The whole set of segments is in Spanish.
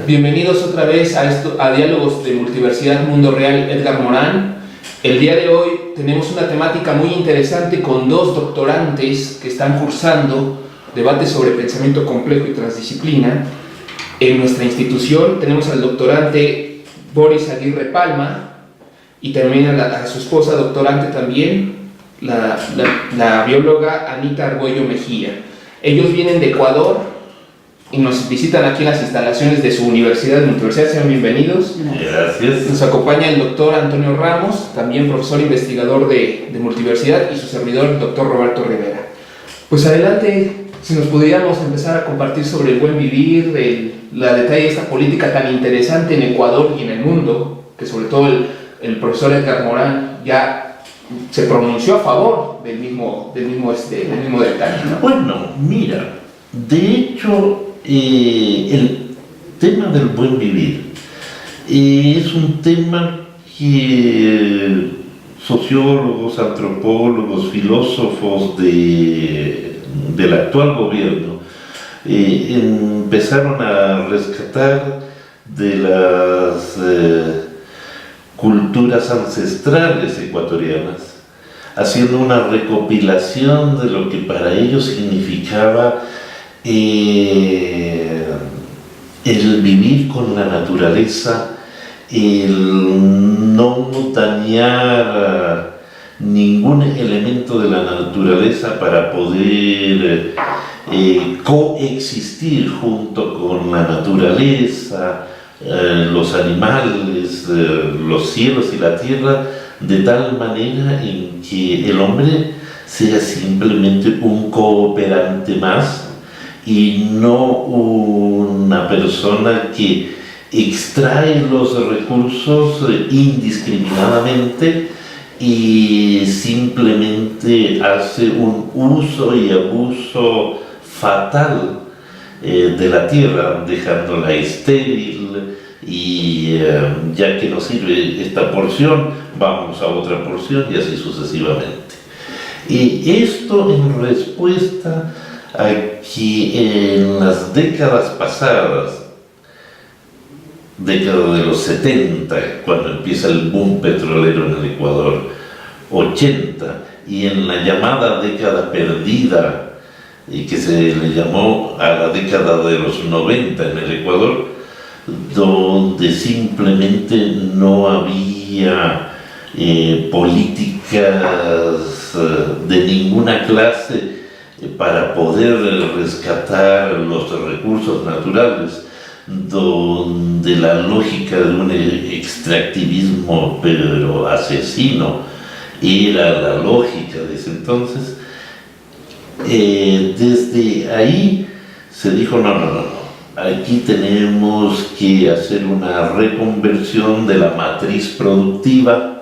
Bienvenidos otra vez a Diálogos de Multiversidad Mundo Real, Edgar Morán. El día de hoy tenemos una temática muy interesante con dos doctorantes que están cursando debates sobre pensamiento complejo y transdisciplina. En nuestra institución tenemos al doctorante Boris Aguirre Palma y también a su esposa doctorante también, la bióloga Anita Argüello Mejía. Ellos vienen de Ecuador y nos visitan aquí en las instalaciones de su universidad, Sean bienvenidos. Gracias. Nos acompaña el doctor Antonio Ramos, también profesor investigador de multiversidad, y su servidor, el doctor Roberto Rivera. Pues adelante, si nos pudiéramos empezar a compartir sobre el buen vivir, la detalle de esta política tan interesante en Ecuador y en el mundo, que sobre todo el profesor Edgar Morán ya se pronunció a favor del mismo detalle, ¿no? Bueno, mira, de hecho, el tema del buen vivir es un tema que sociólogos, antropólogos, filósofos del actual gobierno empezaron a rescatar de las culturas ancestrales ecuatorianas, haciendo una recopilación de lo que para ellos significaba el vivir con la naturaleza, el no dañar ningún elemento de la naturaleza para poder coexistir junto con la naturaleza, los animales, los cielos y la tierra, de tal manera en que el hombre sea simplemente un cooperante más y no una persona que extrae los recursos indiscriminadamente y simplemente hace un uso y abuso fatal de la tierra, dejándola estéril y ya que no sirve esta porción, vamos a otra porción y así sucesivamente. Y esto en respuesta a que en las décadas pasadas, década de los 70, cuando empieza el boom petrolero en el Ecuador, 80, y en la llamada década perdida, y que se le llamó a la década de los 90 en el Ecuador, donde simplemente no había políticas de ninguna clase para poder rescatar los recursos naturales, donde la lógica de un extractivismo pero asesino era la lógica de ese entonces. Desde ahí se dijo no, aquí tenemos que hacer una reconversión de la matriz productiva,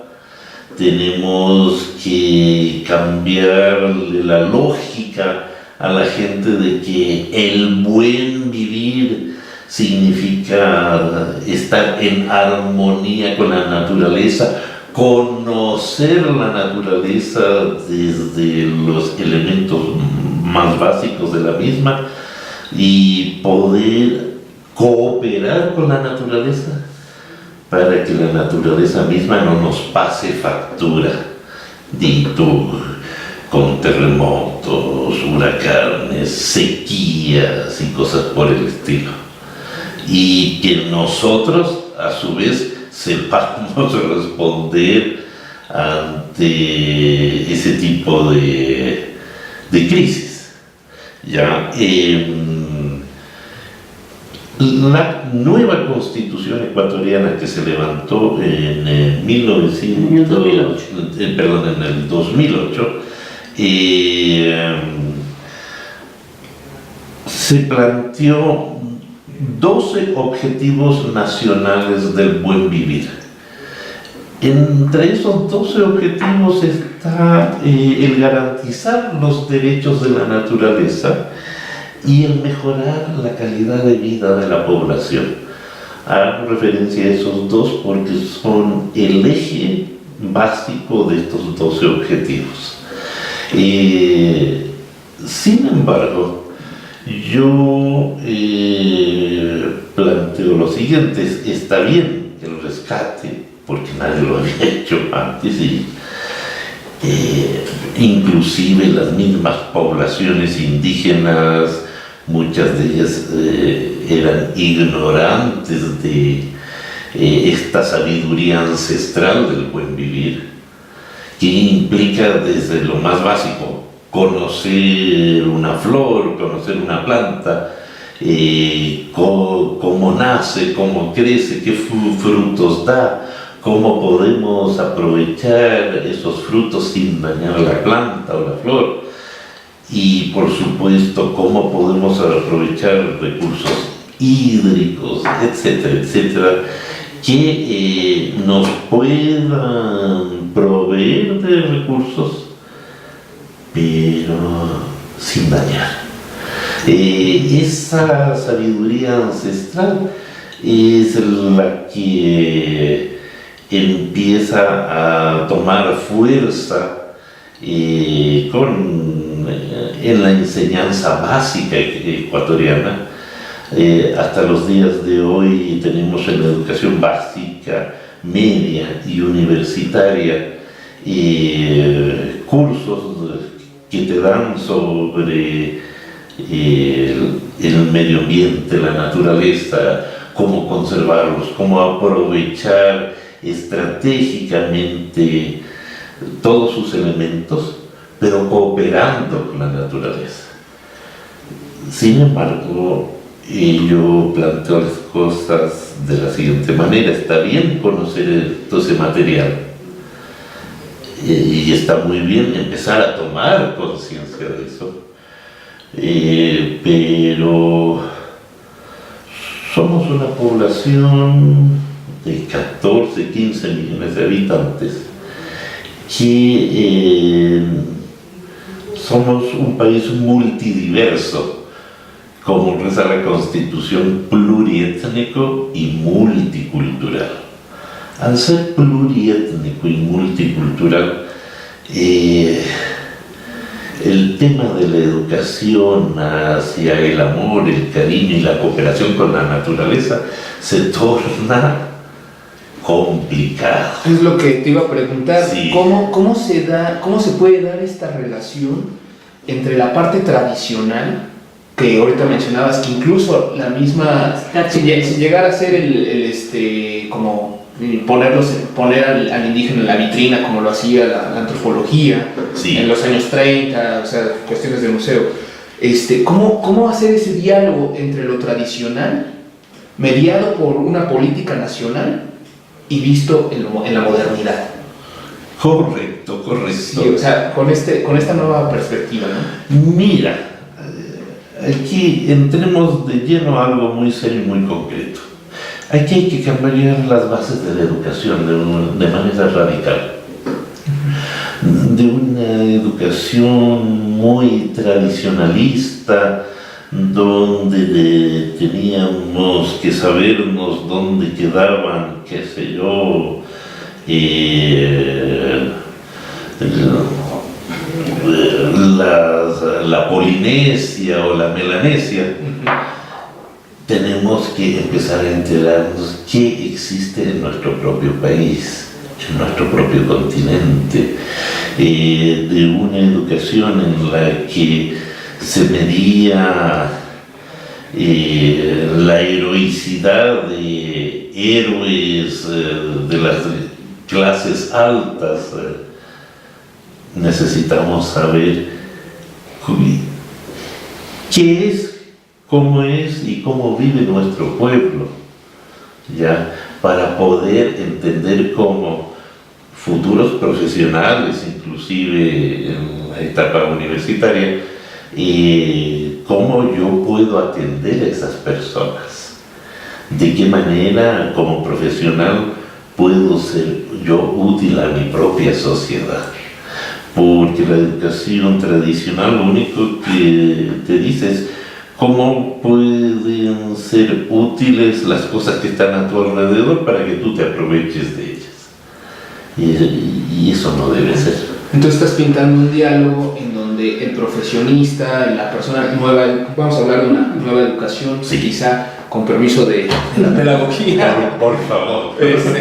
tenemos que cambiar la lógica a la gente de que el buen vivir significa estar en armonía con la naturaleza, conocer la naturaleza desde los elementos más básicos de la misma y poder cooperar con la naturaleza para que la naturaleza misma no nos pase factura, con terremotos, huracanes, sequías y cosas por el estilo. Y que nosotros, a su vez, sepamos responder ante ese tipo de crisis. ¿Ya? La nueva constitución ecuatoriana que se levantó en el 2008, se planteó 12 objetivos nacionales del buen vivir. Entre esos 12 objetivos está el garantizar los derechos de la naturaleza y el mejorar la calidad de vida de la población. Hago referencia a esos dos porque son el eje básico de estos 12 objetivos. Sin embargo, Yo planteo lo siguiente: está bien el rescate, porque nadie lo había hecho antes, y inclusive las mismas poblaciones indígenas, muchas de ellas eran ignorantes de esta sabiduría ancestral del buen vivir, que implica desde lo más básico conocer una flor, conocer una planta, cómo nace, cómo crece, qué frutos da, cómo podemos aprovechar esos frutos sin dañar la planta o la flor, y por supuesto cómo podemos aprovechar recursos hídricos, etcétera, etcétera, que nos puedan proveer de recursos, pero sin dañar. Esa sabiduría ancestral es la que empieza a tomar fuerza en la enseñanza básica ecuatoriana. Hasta los días de hoy tenemos en la educación básica, media y universitaria cursos que te dan sobre el medio ambiente, la naturaleza, cómo conservarlos, cómo aprovechar estratégicamente todos sus elementos, pero cooperando con la naturaleza. Sin embargo, yo planteo las cosas de la siguiente manera: está bien conocer todo ese material, y está muy bien empezar a tomar conciencia de eso, pero somos una población de 14, 15 millones de habitantes, que somos un país multidiverso, como reza la Constitución, pluriétnico y multicultural. Al ser pluriétnico y multicultural, el tema de la educación hacia el amor, el cariño y la cooperación con la naturaleza se torna complicado. Es lo que te iba a preguntar. Sí. ¿Cómo se puede dar esta relación entre la parte tradicional, que ahorita mencionabas, que incluso la misma, sin llegar a ser como poner al indígena en la vitrina como lo hacía la antropología, sí, en los años 30, o sea, cuestiones de museo, ¿cómo hacer ese diálogo entre lo tradicional, mediado por una política nacional y visto en la modernidad? Correcto. Sí, o sea, con esta nueva perspectiva, ¿no? Mira, aquí entremos de lleno a algo muy serio y muy concreto. Aquí hay que cambiar las bases de la educación de manera radical. De una educación muy tradicionalista, donde teníamos que sabernos dónde quedaban, qué sé yo, la Polinesia o la Melanesia. Tenemos que empezar a enterarnos qué existe en nuestro propio país, en nuestro propio continente, de una educación en la que se medía la heroicidad de héroes de las clases altas. Necesitamos saber qué es, cómo es y cómo vive nuestro pueblo, ¿ya? Para poder entender como futuros profesionales, inclusive en la etapa universitaria, cómo yo puedo atender a esas personas, de qué manera como profesional puedo ser yo útil a mi propia sociedad. Porque la educación tradicional lo único que te dice es cómo pueden ser útiles las cosas que están a tu alrededor para que tú te aproveches de ellas. Y eso no debe ser. Entonces estás pintando un diálogo en donde donde el profesionista, la persona nueva, vamos a hablar de una nueva educación, Sí. quizá con permiso de la pedagogía, Por favor.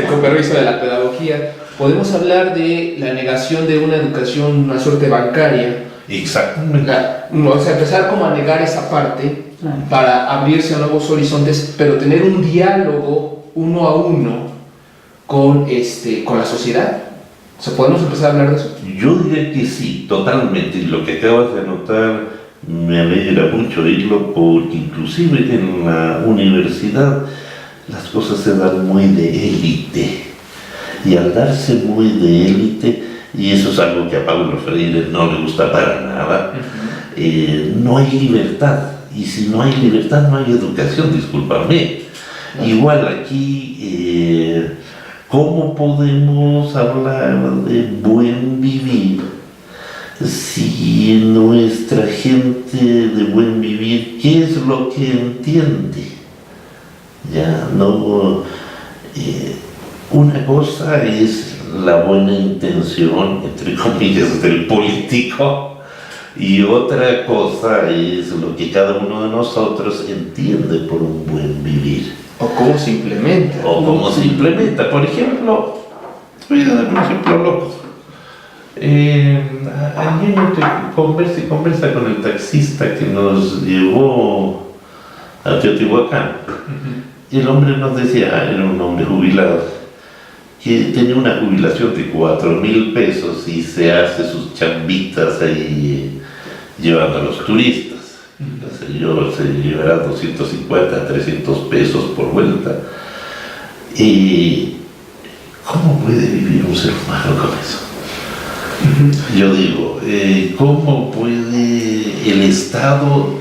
con permiso de la pedagogía, podemos hablar de la negación de una educación, una suerte bancaria, Exactamente. o sea, empezar como a negar esa parte Claro. para abrirse a nuevos horizontes, pero tener un diálogo uno a uno con la sociedad. O sea, ¿podemos empezar a hablar de eso? Yo diría que sí, totalmente. Y lo que acabas de anotar me alegra mucho oírlo porque inclusive en la universidad las cosas se dan muy de élite. Y al darse muy de élite, y eso es algo que a Paulo Freire no le gusta para nada, no hay libertad. Y si no hay libertad, no hay educación, discúlpame. Igual aquí, ¿cómo podemos hablar de buen vivir si nuestra gente de buen vivir, qué es lo que entiende? Ya no. Una cosa es la buena intención, entre comillas, del político. Y otra cosa es lo que cada uno de nosotros entiende por un buen vivir. O cómo se implementa. O cómo se implementa. Por ejemplo, voy a dar un ejemplo loco. Ayer conversa con el taxista que nos llevó a Teotihuacán. Y el hombre nos decía, era un hombre jubilado, que tenía una jubilación de 4,000 pesos y se hace sus chambitas ahí llevando a los turistas. Se llevará 250, 300 pesos por vuelta. ¿Y cómo puede vivir un ser humano con eso? Yo digo, ¿cómo puede el Estado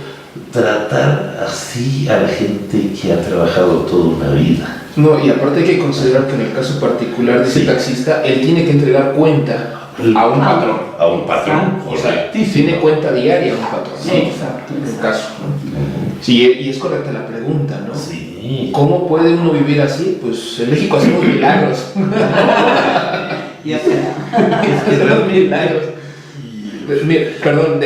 tratar así a la gente que ha trabajado toda una vida? No, y aparte hay que considerar que en el caso particular de ese Sí. taxista, él tiene que entregar cuenta a un patrón. A un patrón, O sea, correctísimo. tiene cuenta diaria a un patrón. Sí, exacto, En el exacto. caso, ¿no? Sí, y es correcta la pregunta, ¿no? Sí. ¿Cómo puede uno vivir así? Pues en México hacemos milagros. Ya sea. Hacemos milagros. Mira, perdón,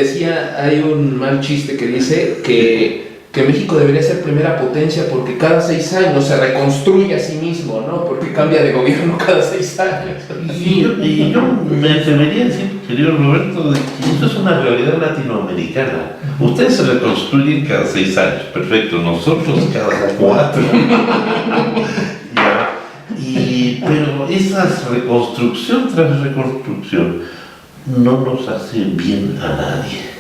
hay un mal chiste que dice que México debería ser primera potencia porque cada 6 años se reconstruye a sí mismo, ¿no? Porque cambia de gobierno cada 6 años. Y yo me atrevería a decir, querido Roberto, de que eso es una realidad latinoamericana. Ustedes se reconstruyen cada 6 años, perfecto, nosotros cada 4. Ya. Pero esa reconstrucción tras reconstrucción no nos hace bien a nadie.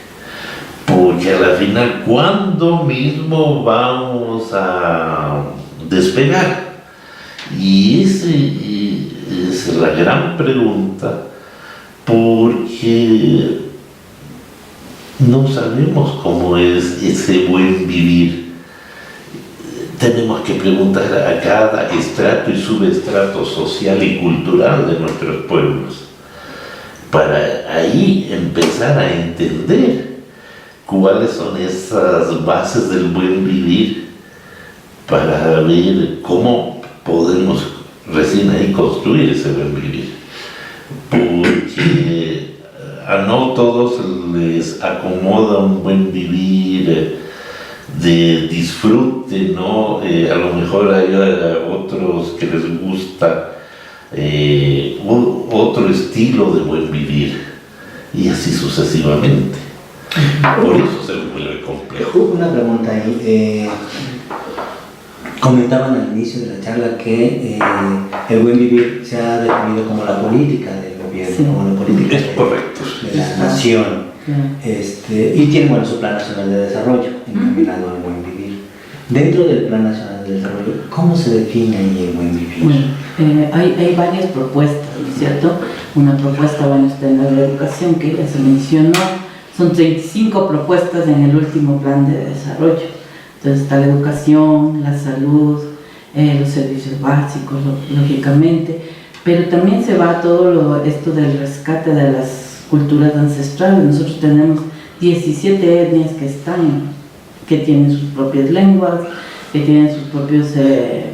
Porque a la final, ¿cuándo mismo vamos a despegar? Y esa es la gran pregunta, porque no sabemos cómo es ese buen vivir. Tenemos que preguntar a cada estrato y subestrato social y cultural de nuestros pueblos, para ahí empezar a entender cuáles son esas bases del buen vivir, para ver cómo podemos recién ahí construir ese buen vivir. Porque a no todos les acomoda un buen vivir de disfrute, ¿no? A lo mejor hay otros que les gusta otro estilo de buen vivir, y así sucesivamente. Por eso se vuelve complejo. Una pregunta ahí. Comentaban al inicio de la charla que el buen vivir se ha definido como la política del gobierno, Sí. como la política Es correcto. de la nación. Y tiene su Plan Nacional de Desarrollo encaminado al buen vivir. Dentro del Plan Nacional de Desarrollo, ¿cómo se define ahí el buen vivir? Bueno, hay varias propuestas, ¿no es cierto? Una propuesta, bueno, está en la educación que ya se mencionó. Son 35 propuestas en el último plan de desarrollo. Entonces está la educación, la salud, los servicios básicos, lógicamente, pero también se va todo esto del rescate de las culturas ancestrales. Nosotros tenemos 17 etnias que tienen sus propias lenguas, que tienen sus propios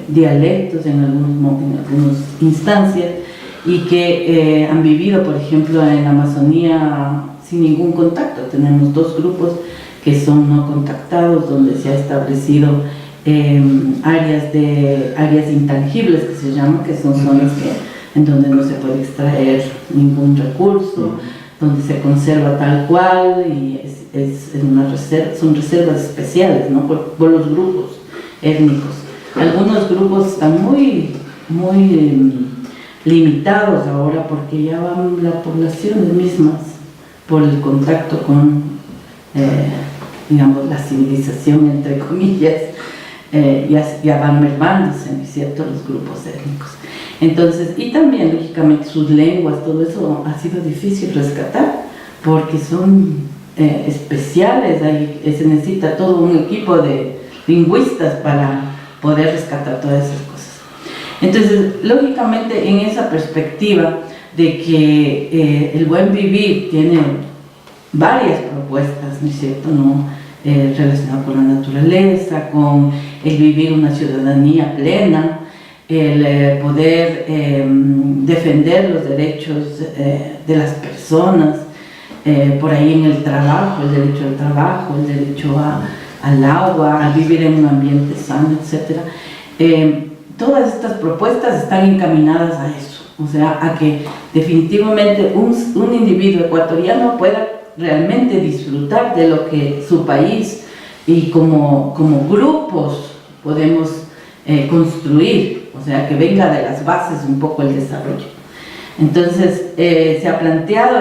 dialectos en algunas instancias, y que han vivido, por ejemplo, en la Amazonía sin ningún contacto. Tenemos 2 grupos que son no contactados, donde se ha establecido áreas intangibles que se llaman, que son zonas en donde no se puede extraer ningún recurso, donde se conserva tal cual, y son reservas especiales, ¿no? por los grupos étnicos. Algunos grupos están muy limitados ahora porque ya van las poblaciones mismas por el contacto con, digamos, la civilización, entre comillas, ya van mermándose, ¿no es cierto?, los grupos étnicos. Entonces, y también, lógicamente, sus lenguas, todo eso ha sido difícil rescatar porque son especiales, se necesita todo un equipo de lingüistas para poder rescatar todas esas cosas. Entonces, lógicamente, en esa perspectiva de que el buen vivir tiene varias propuestas, ¿no es cierto?, ¿no? Relacionado con la naturaleza, con el vivir una ciudadanía plena, el poder defender los derechos de las personas, por ahí en el trabajo, el derecho al trabajo, el derecho al agua, a vivir en un ambiente sano, etc. Todas estas propuestas están encaminadas a eso, o sea, a que definitivamente un individuo ecuatoriano pueda realmente disfrutar de lo que su país y como grupos podemos construir, o sea, que venga de las bases un poco el desarrollo. Entonces, se ha planteado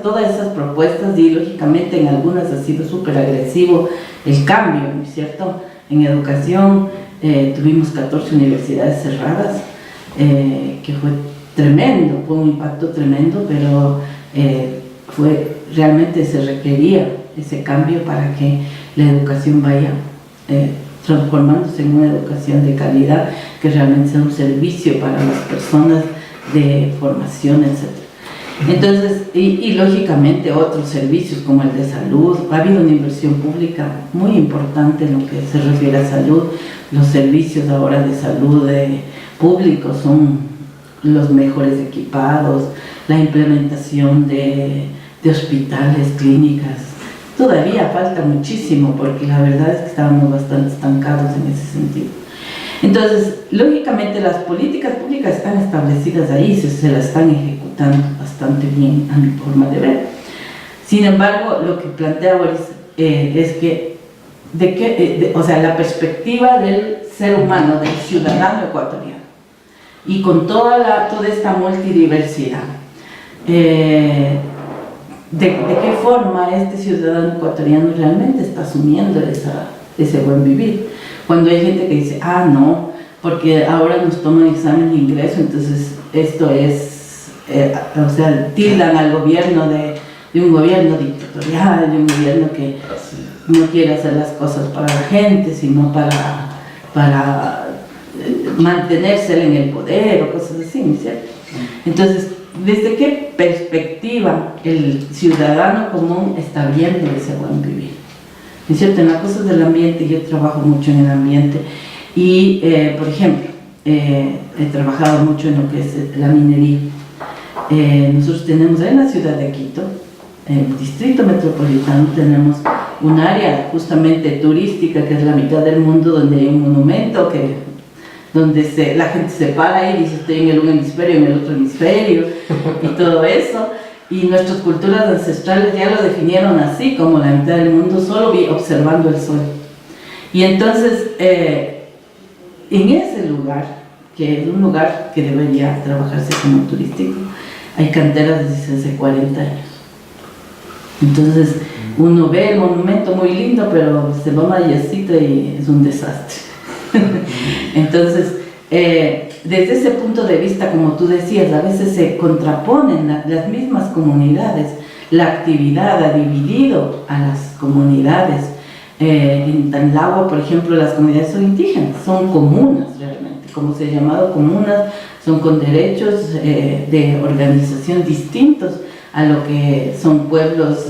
todas esas propuestas y lógicamente en algunas ha sido súper agresivo el cambio, ¿no es cierto? En educación tuvimos 14 universidades cerradas, que fue tremendo, fue un impacto tremendo, pero realmente se requería ese cambio para que la educación vaya transformándose en una educación de calidad que realmente sea un servicio para las personas de formación, etc. Entonces, y lógicamente otros servicios como el de salud. Ha habido una inversión pública muy importante en lo que se refiere a salud. Los servicios ahora de salud públicos son los mejores equipados, la implementación de hospitales, clínicas. Todavía falta muchísimo porque la verdad es que estábamos bastante estancados en ese sentido. Entonces, lógicamente las políticas públicas están establecidas ahí, se las están ejecutando bastante bien a mi forma de ver. Sin embargo, lo que plantea Boris es que, o sea, la perspectiva del ser humano, del ciudadano ecuatoriano, y con toda esta multidiversidad, de qué forma este ciudadano ecuatoriano realmente está asumiendo ese buen vivir. Cuando hay gente que dice, no, porque ahora nos toman examen de ingreso, entonces esto es, o sea, tildan al gobierno de un gobierno dictatorial, de un gobierno que no quiere hacer las cosas para la gente, sino para mantenerse en el poder o cosas así, ¿no es cierto? Entonces, ¿desde qué perspectiva el ciudadano común está viendo ese buen vivir? ¿No es cierto? En las cosas del ambiente, yo trabajo mucho en el ambiente y, por ejemplo, he trabajado mucho en lo que es la minería. Nosotros tenemos en la ciudad de Quito, en el distrito metropolitano, tenemos un área justamente turística que es la mitad del mundo, donde hay un monumento donde la gente se para y dice estoy en un hemisferio, en el otro hemisferio y todo eso. Y nuestras culturas ancestrales ya lo definieron así, como la mitad del mundo solo observando el sol. Y entonces, en ese lugar, que es un lugar que debería trabajarse como turístico, hay canteras desde hace 40 años. Entonces, uno ve el monumento muy lindo, pero se va una yacita y es un desastre. Entonces, desde ese punto de vista, como tú decías, a veces se contraponen las mismas comunidades. La actividad ha dividido a las comunidades. En Tanlagua, por ejemplo, las comunidades son indígenas, son comunas realmente, como se ha llamado comunas, son con derechos de organización distintos a lo que son pueblos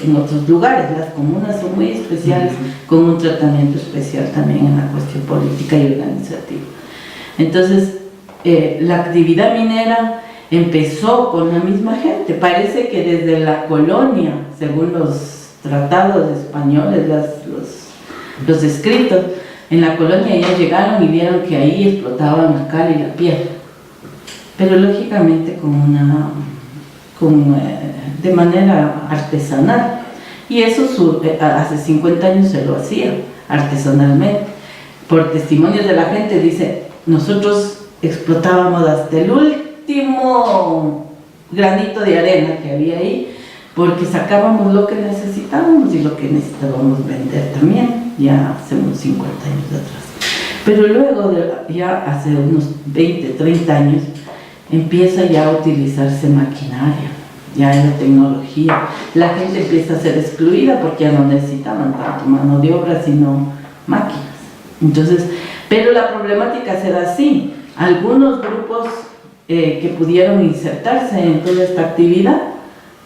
en otros lugares. Las comunas son muy especiales, con un tratamiento especial también en la cuestión política y organizativa. Entonces, la actividad minera empezó con la misma gente. Parece que desde la colonia, según los tratados españoles, los escritos, en la colonia ellos llegaron y vieron que ahí explotaban la cal y la piedra, pero lógicamente de manera artesanal. Y eso hace 50 años se lo hacía artesanalmente. Por testimonios de la gente, dice, nosotros explotábamos hasta el último granito de arena que había ahí, porque sacábamos lo que necesitábamos y lo que necesitábamos vender también, ya hace unos 50 años atrás. Pero luego, ya hace unos 20, 30 años, empieza ya a utilizarse maquinaria, ya en la tecnología. La gente empieza a ser excluida porque ya no necesitaban tanto mano de obra, sino máquinas. Entonces, pero la problemática será así. Algunos grupos que pudieron insertarse en toda esta actividad,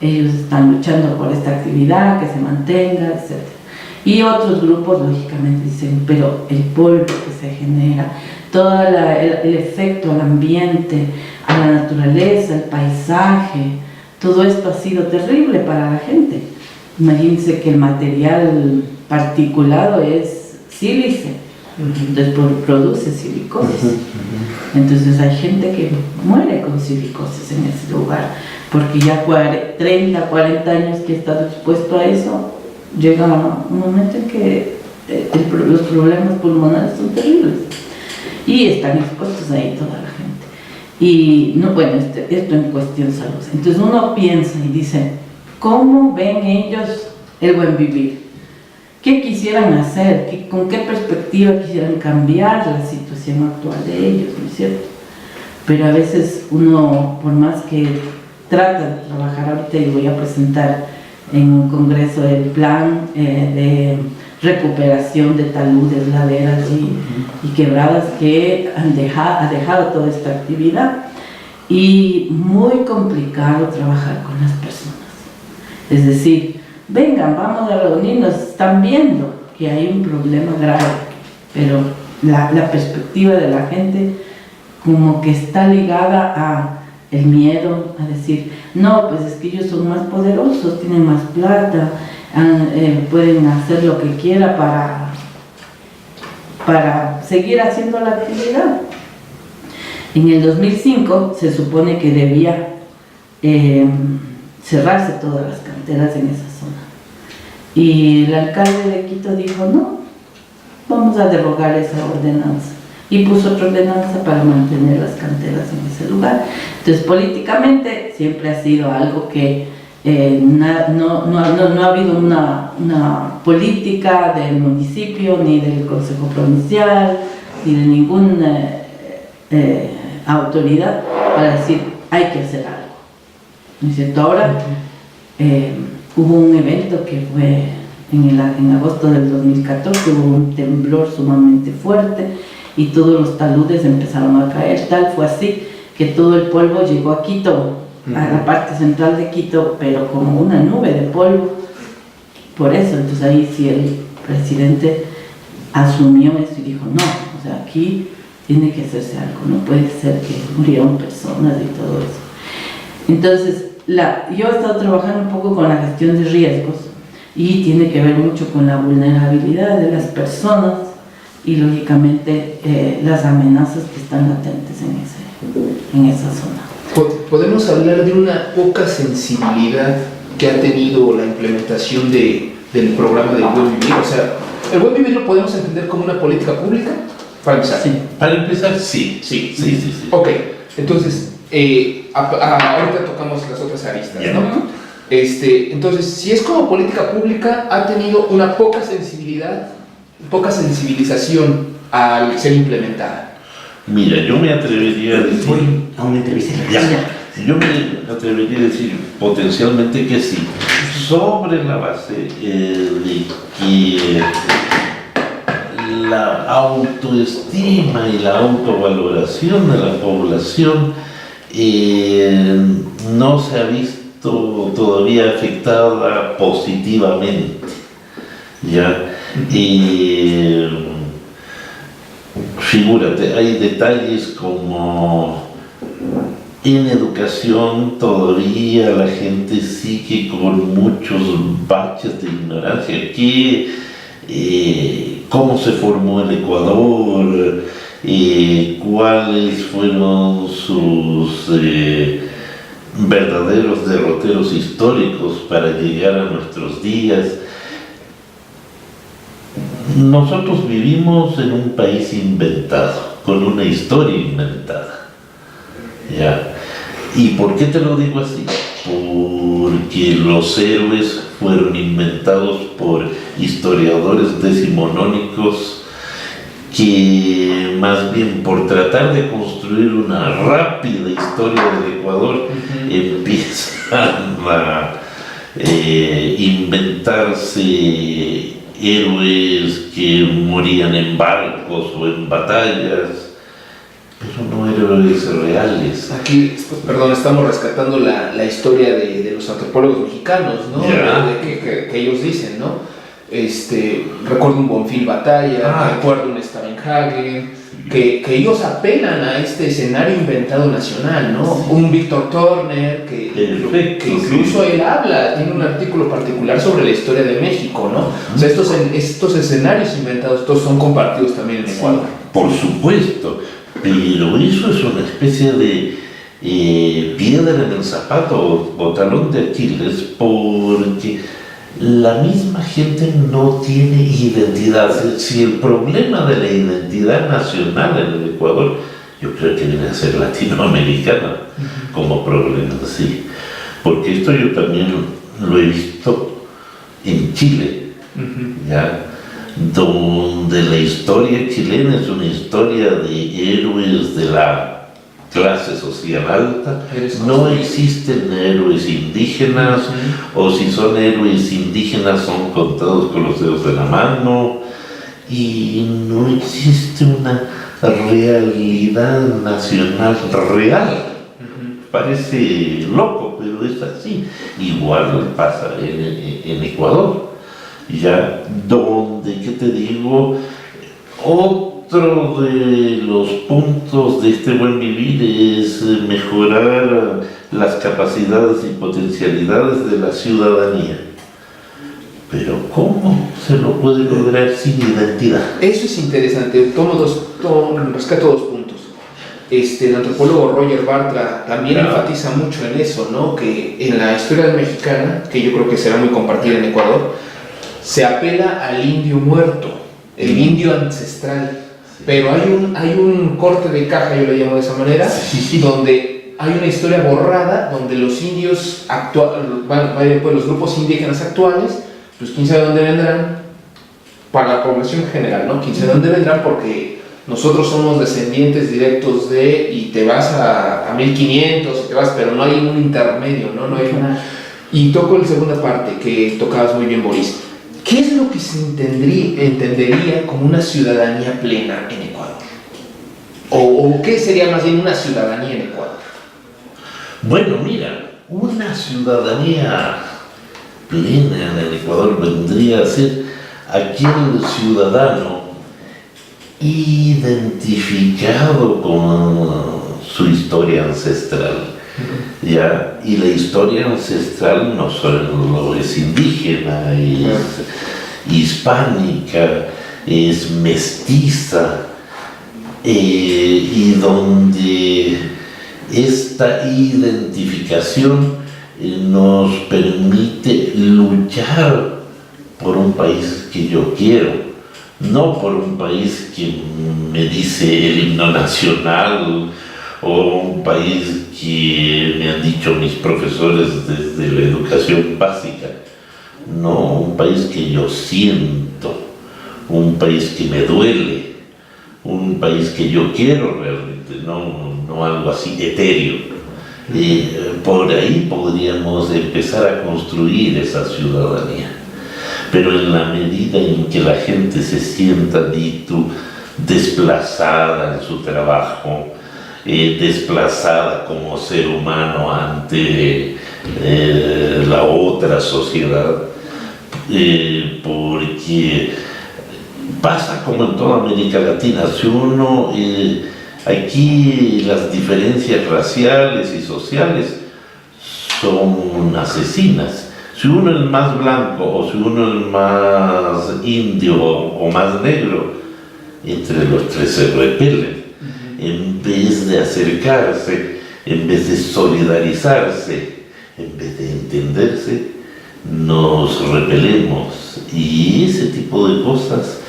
ellos están luchando por esta actividad, que se mantenga, etc. Y otros grupos, lógicamente, dicen, pero el polvo que se genera, todo el efecto al ambiente, a la naturaleza, el paisaje, todo esto ha sido terrible para la gente. Imagínense que el material particulado es sílice, entonces produce silicosis. Entonces hay gente que muere con silicosis en ese lugar, porque ya 30, 40 años que está expuesto a eso, llega un momento en que los problemas pulmonares son terribles y están expuestos ahí toda la gente. Y no, bueno, esto en cuestión salud. Entonces uno piensa y dice, ¿cómo ven ellos el buen vivir? ¿Qué quisieran hacer? ¿Con qué perspectiva quisieran cambiar la situación actual de ellos? ¿No es cierto? Pero a veces uno, por más que trata de trabajar, ahorita y voy a presentar en un congreso el plan de recuperación de taludes, laderas y quebradas que ha dejado toda esta actividad, y muy complicado trabajar con las personas. Es decir, vengan, vamos a reunirnos, están viendo que hay un problema grave, pero la perspectiva de la gente como que está ligada a el miedo, a decir, no, pues es que ellos son más poderosos, tienen más plata, pueden hacer lo que quiera para seguir haciendo la actividad. En el 2005 se supone que debía cerrarse todas las canteras en esa zona. Y el alcalde de Quito dijo, no, vamos a derogar esa ordenanza. Y puso otra ordenanza para mantener las canteras en ese lugar. Entonces, políticamente siempre ha sido algo que no ha habido una política del municipio, ni del Consejo Provincial, ni de ninguna autoridad para decir, hay que hacer algo. ¿No es cierto? Ahora hubo un evento que fue en agosto del 2014, hubo un temblor sumamente fuerte, y todos los taludes empezaron a caer. Tal fue así que todo el polvo llegó a Quito, a la parte central de Quito, pero como una nube de polvo. Por eso, entonces ahí sí el presidente asumió eso y dijo, no, o sea, aquí tiene que hacerse algo, no puede ser que murieron personas y todo eso. Entonces, yo he estado trabajando un poco con la gestión de riesgos, y tiene que ver mucho con la vulnerabilidad de las personas y lógicamente las amenazas que están latentes en esa zona. ¿Podemos hablar de una poca sensibilidad que ha tenido la implementación del programa del Buen Vivir? O sea, ¿el Buen Vivir lo podemos entender como una política pública? Para empezar. Sí. Para empezar, sí. Sí. Ok, entonces, ahorita tocamos las otras aristas, Ya. ¿no? Entonces, si es como política pública, ha tenido una poca sensibilidad, poca sensibilización al ser implementada. Mira, yo me atrevería a decir... Voy a una entrevista. Yo me atrevería a decir potencialmente que sí, sobre la base de que la autoestima y la autovaloración de la población no se ha visto todavía afectada positivamente, ¿ya? Figúrate, hay detalles como En educación todavía la gente sigue con muchos baches de ignorancia. ¿Cómo se formó el Ecuador? ¿Cuáles fueron sus verdaderos derroteros históricos para llegar a nuestros días? Nosotros vivimos en un país inventado, con una historia inventada. ¿Ya? ¿Y por qué te lo digo así? Porque los héroes fueron inventados por historiadores decimonónicos que más bien por tratar de construir una rápida historia del Ecuador empiezan a inventarse héroes que morían en barcos o en batallas, pero no héroes reales. Aquí, perdón, estamos rescatando la historia de los antropólogos mexicanos, ¿no? Que ellos dicen, ¿no? Recuerdo un Bonfil Batalla, recuerdo un Stavenhagen, que ellos apelan a este escenario inventado nacional, ¿no? Un Víctor Turner, que incluso él tiene un artículo particular sobre la historia de México, ¿no? O sea, estos escenarios inventados, todos son compartidos también en Ecuador. Por supuesto, pero eso es una especie de piedra en el zapato o talón de Aquiles, porque la misma gente no tiene identidad. Si el problema de la identidad nacional en el Ecuador, yo creo que debe ser latinoamericana como problema, sí. Porque esto yo también lo he visto en Chile, ¿ya? Donde la historia chilena es una historia de héroes de la clase social alta. No existen héroes indígenas, o si son héroes indígenas son contados con los dedos de la mano, y no existe una realidad nacional real. Parece loco, pero es así. Igual pasa en Ecuador, ya donde, ¿qué te digo? Otro de los puntos de este buen vivir es mejorar las capacidades y potencialidades de la ciudadanía. Pero ¿cómo se lo puede lograr sin identidad? Eso es interesante. Rescato dos puntos. El antropólogo Roger Bartra también enfatiza mucho en eso, ¿no? Que en la historia mexicana, que yo creo que será muy compartida en Ecuador, se apela al indio muerto, el indio ancestral. Pero hay un corte de caja, yo lo llamo de esa manera, donde hay una historia borrada, donde los indios pues los grupos indígenas actuales, pues quién sabe dónde vendrán, para la población general, ¿no? Quién sabe dónde vendrán, porque nosotros somos descendientes directos de, y te vas a 1500, y te vas, pero no hay un intermedio, ¿no? Y toco la segunda parte, que tocabas muy bien, Boris. ¿Qué es lo que se entendería como una ciudadanía plena en Ecuador? ¿O qué sería más bien una ciudadanía en Ecuador? Bueno, mira, una ciudadanía plena en el Ecuador vendría a ser aquel ciudadano identificado con su historia ancestral. ¿Ya? Y la historia ancestral no solo es indígena, es hispánica, es mestiza, y donde esta identificación nos permite luchar por un país que yo quiero, no por un país que me dice el himno nacional, o un país que me han dicho mis profesores desde la educación básica. No, un país que yo siento, un país que me duele, un país que yo quiero realmente, no algo así etéreo. Por ahí podríamos empezar a construir esa ciudadanía. Pero en la medida en que la gente se sienta desplazada en su trabajo, desplazada como ser humano ante la otra sociedad, porque pasa como en toda América Latina. Si uno Aquí las diferencias raciales y sociales son asesinas. Si uno es más blanco o si uno es más indio o más negro, entre los tres se repelen. En vez de acercarse, en vez de solidarizarse, en vez de entenderse, nos repelemos. Y ese tipo de cosas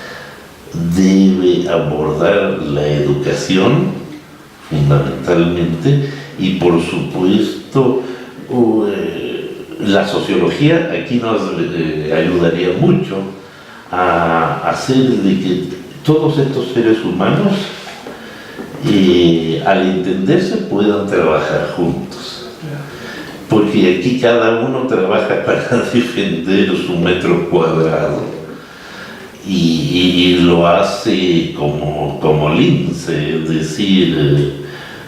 debe abordar la educación fundamentalmente, y por supuesto la sociología aquí nos ayudaría mucho a hacer de que todos estos seres humanos al entenderse puedan trabajar juntos, porque aquí cada uno trabaja para defender su metro cuadrado y lo hace como lince, es decir,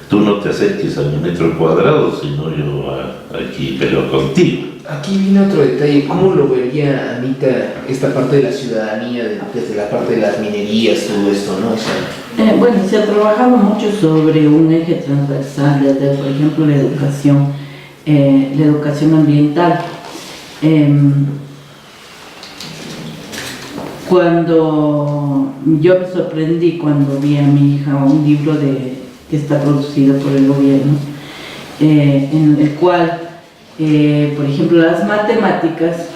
tú no te acerques a mi metro cuadrado, sino yo aquí peleo contigo. Aquí viene otro detalle. ¿Cómo lo vería, Anita, esta parte de la ciudadanía, desde la parte de las minerías, todo esto, ¿no? O sea, bueno, se ha trabajado mucho sobre un eje transversal, desde, por ejemplo, la educación ambiental. Cuando yo me sorprendí cuando vi a mi hija un libro que está producido por el gobierno, en el cual, por ejemplo, las matemáticas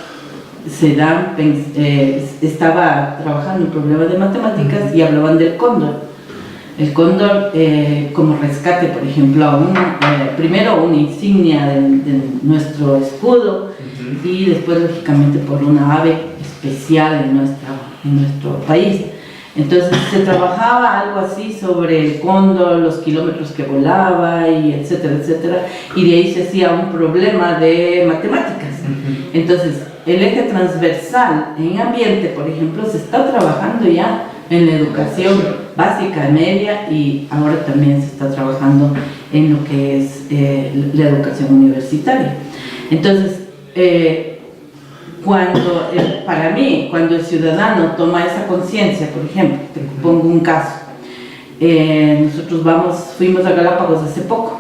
se dan, estaba trabajando un problema de matemáticas y hablaban del cóndor. El cóndor como rescate, por ejemplo, primero una insignia de nuestro escudo, y después, lógicamente, por una ave especial en nuestro país. Entonces se trabajaba algo así sobre el cóndor, los kilómetros que volaba, y etcétera, etcétera, y de ahí se hacía un problema de matemáticas. Entonces, el eje transversal en ambiente, por ejemplo, se está trabajando ya en la educación básica, media, y ahora también se está trabajando en lo que es la educación universitaria. Entonces, para mí, cuando el ciudadano toma esa conciencia, por ejemplo, te pongo un caso, nosotros fuimos a Galápagos hace poco.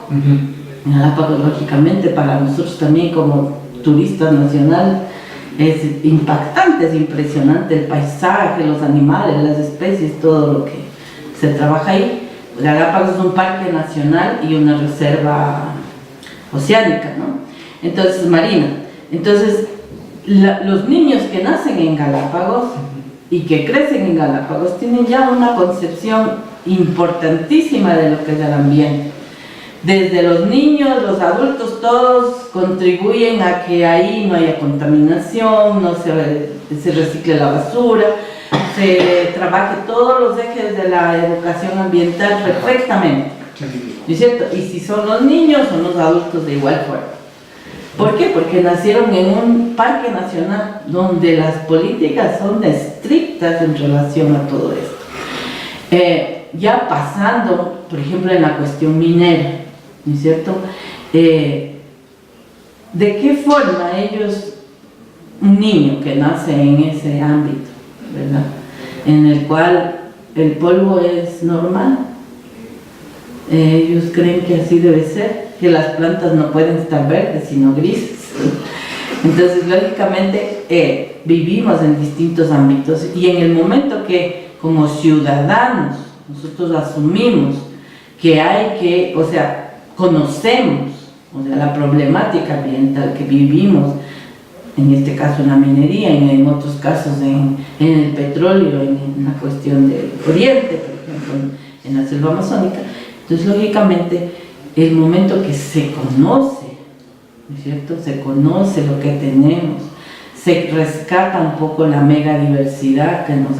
Galápagos, lógicamente, para nosotros también como turistas nacionales, es impactante, es impresionante el paisaje, los animales, las especies, todo lo que se trabaja ahí. Galápagos es un parque nacional y una reserva oceánica, ¿no? Entonces, marina. Entonces, los niños que nacen en Galápagos y que crecen en Galápagos tienen ya una concepción importantísima de lo que es el ambiente. Desde los niños, los adultos, todos contribuyen a que ahí no haya contaminación, no se recicle la basura, se trabaje todos los ejes de la educación ambiental perfectamente, ¿no es cierto? Y si son los niños, son los adultos de igual forma. ¿Por qué? Porque nacieron en un parque nacional donde las políticas son estrictas en relación a todo esto. Ya pasando, por ejemplo, en la cuestión minera, ¿no es cierto? ¿De qué forma un niño que nace en ese ámbito, ¿verdad?, en el cual el polvo es normal, ellos creen que así debe ser, que las plantas no pueden estar verdes sino grises? Entonces, lógicamente, vivimos en distintos ámbitos, y en el momento que como ciudadanos nosotros asumimos que conocemos, la problemática ambiental que vivimos, en este caso en la minería, en otros casos en el petróleo, en la cuestión del oriente, por ejemplo, en la selva amazónica. Entonces, lógicamente, el momento que se conoce, ¿no es cierto?, se conoce lo que tenemos, se rescata un poco la megadiversidad que nos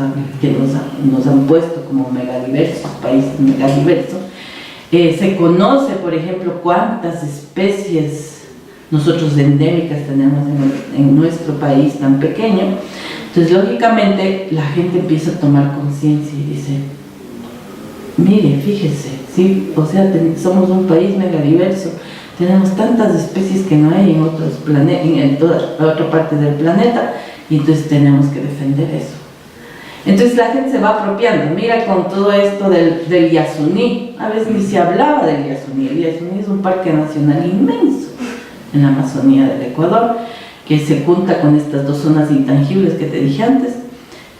han puesto como megadiversos, países megadiversos. Se conoce, por ejemplo, cuántas especies nosotros endémicas tenemos en nuestro país tan pequeño. Entonces, lógicamente, la gente empieza a tomar conciencia y dice, mire, fíjese, ¿sí? Somos un país megadiverso, tenemos tantas especies que no hay en otros planetas, en toda otra parte del planeta, y entonces tenemos que defender eso. Entonces la gente se va apropiando. Mira con todo esto del Yasuní, a veces ni se hablaba del Yasuní. El Yasuní es un parque nacional inmenso en la Amazonía del Ecuador, que se junta con estas dos zonas intangibles que te dije antes.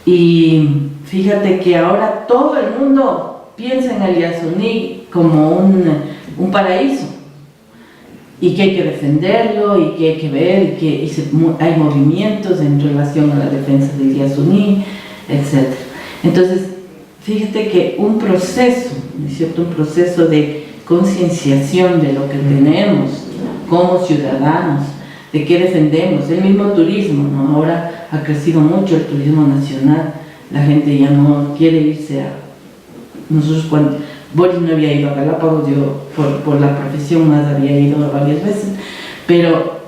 Y fíjate que ahora todo el mundo piensa en el Yasuní como un paraíso, y que hay que defenderlo, y que hay que ver, y hay movimientos en relación a la defensa del Yasuní, etc. Entonces, fíjate que un proceso, ¿no es cierto?, un proceso de concienciación de lo que tenemos como ciudadanos, de qué defendemos, el mismo turismo, ¿no? Ahora ha crecido mucho el turismo nacional, la gente ya no quiere irse a... Nosotros cuando Boris no había ido a Galápagos, yo por la profesión más había ido varias veces, pero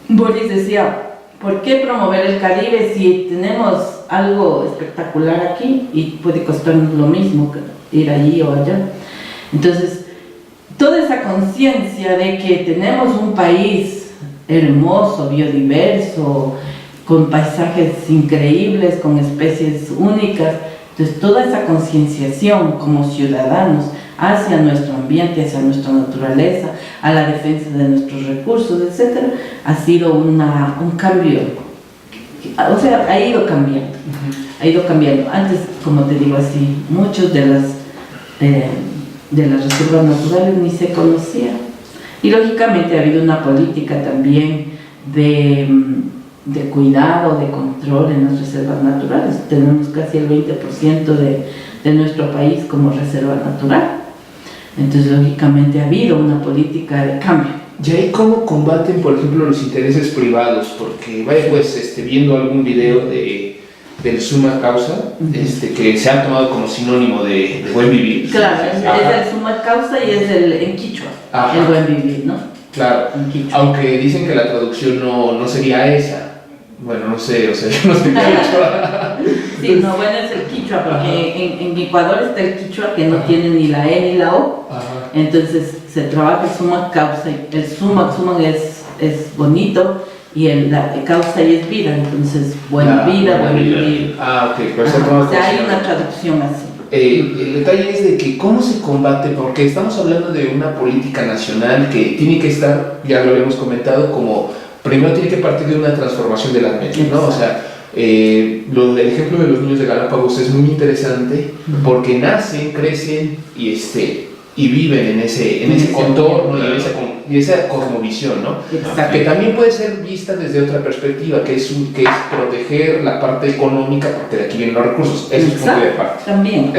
Boris decía, ¿por qué promover el Caribe si tenemos algo espectacular aquí y puede costarnos lo mismo que ir allí o allá? Entonces, toda esa conciencia de que tenemos un país hermoso, biodiverso, con paisajes increíbles, con especies únicas, entonces toda esa concienciación como ciudadanos hacia nuestro ambiente, hacia nuestra naturaleza, a la defensa de nuestros recursos, etc., ha sido un cambio, o sea, ha ido cambiando, ha ido cambiando. Antes, como te digo así, muchos de las reservas naturales ni se conocían. Y lógicamente ha habido una política también de cuidado, de control en las reservas naturales. Tenemos casi el 20% de nuestro país como reserva natural. Entonces, lógicamente ha habido una política de cambio. ¿Y ahí cómo combaten, por ejemplo, los intereses privados? Porque vaya, pues, viendo algún video del summa causa, que se ha tomado como sinónimo de buen vivir. Claro, es el summa causa y es el en quichua, Ajá. el buen vivir, ¿no? Claro, En quichua. aunque dicen que la traducción no sería esa. Bueno, no sé, o sea, yo no sé quichua. Sí, no, bueno, es el quichua, porque en Ecuador está el quichua que no tiene ni la E ni la O. Ajá. Entonces se trabaja el summa causa, y el summa es bonito, y la causa y es vida, entonces buena vida, buen vivir. Ok, pues O sea, hay una traducción así. El detalle es de que cómo se combate, porque estamos hablando de una política nacional que tiene que estar, ya lo habíamos comentado, como primero tiene que partir de una transformación de las mentes, ¿no? O sea, el ejemplo de los niños de Galápagos es muy interesante porque nacen, crecen y viven en ese contorno y esa cosmovisión, ¿no? Exacto. Que también puede ser vista desde otra perspectiva, que es proteger la parte económica, porque de aquí vienen los recursos. Eso es punto de parte. También,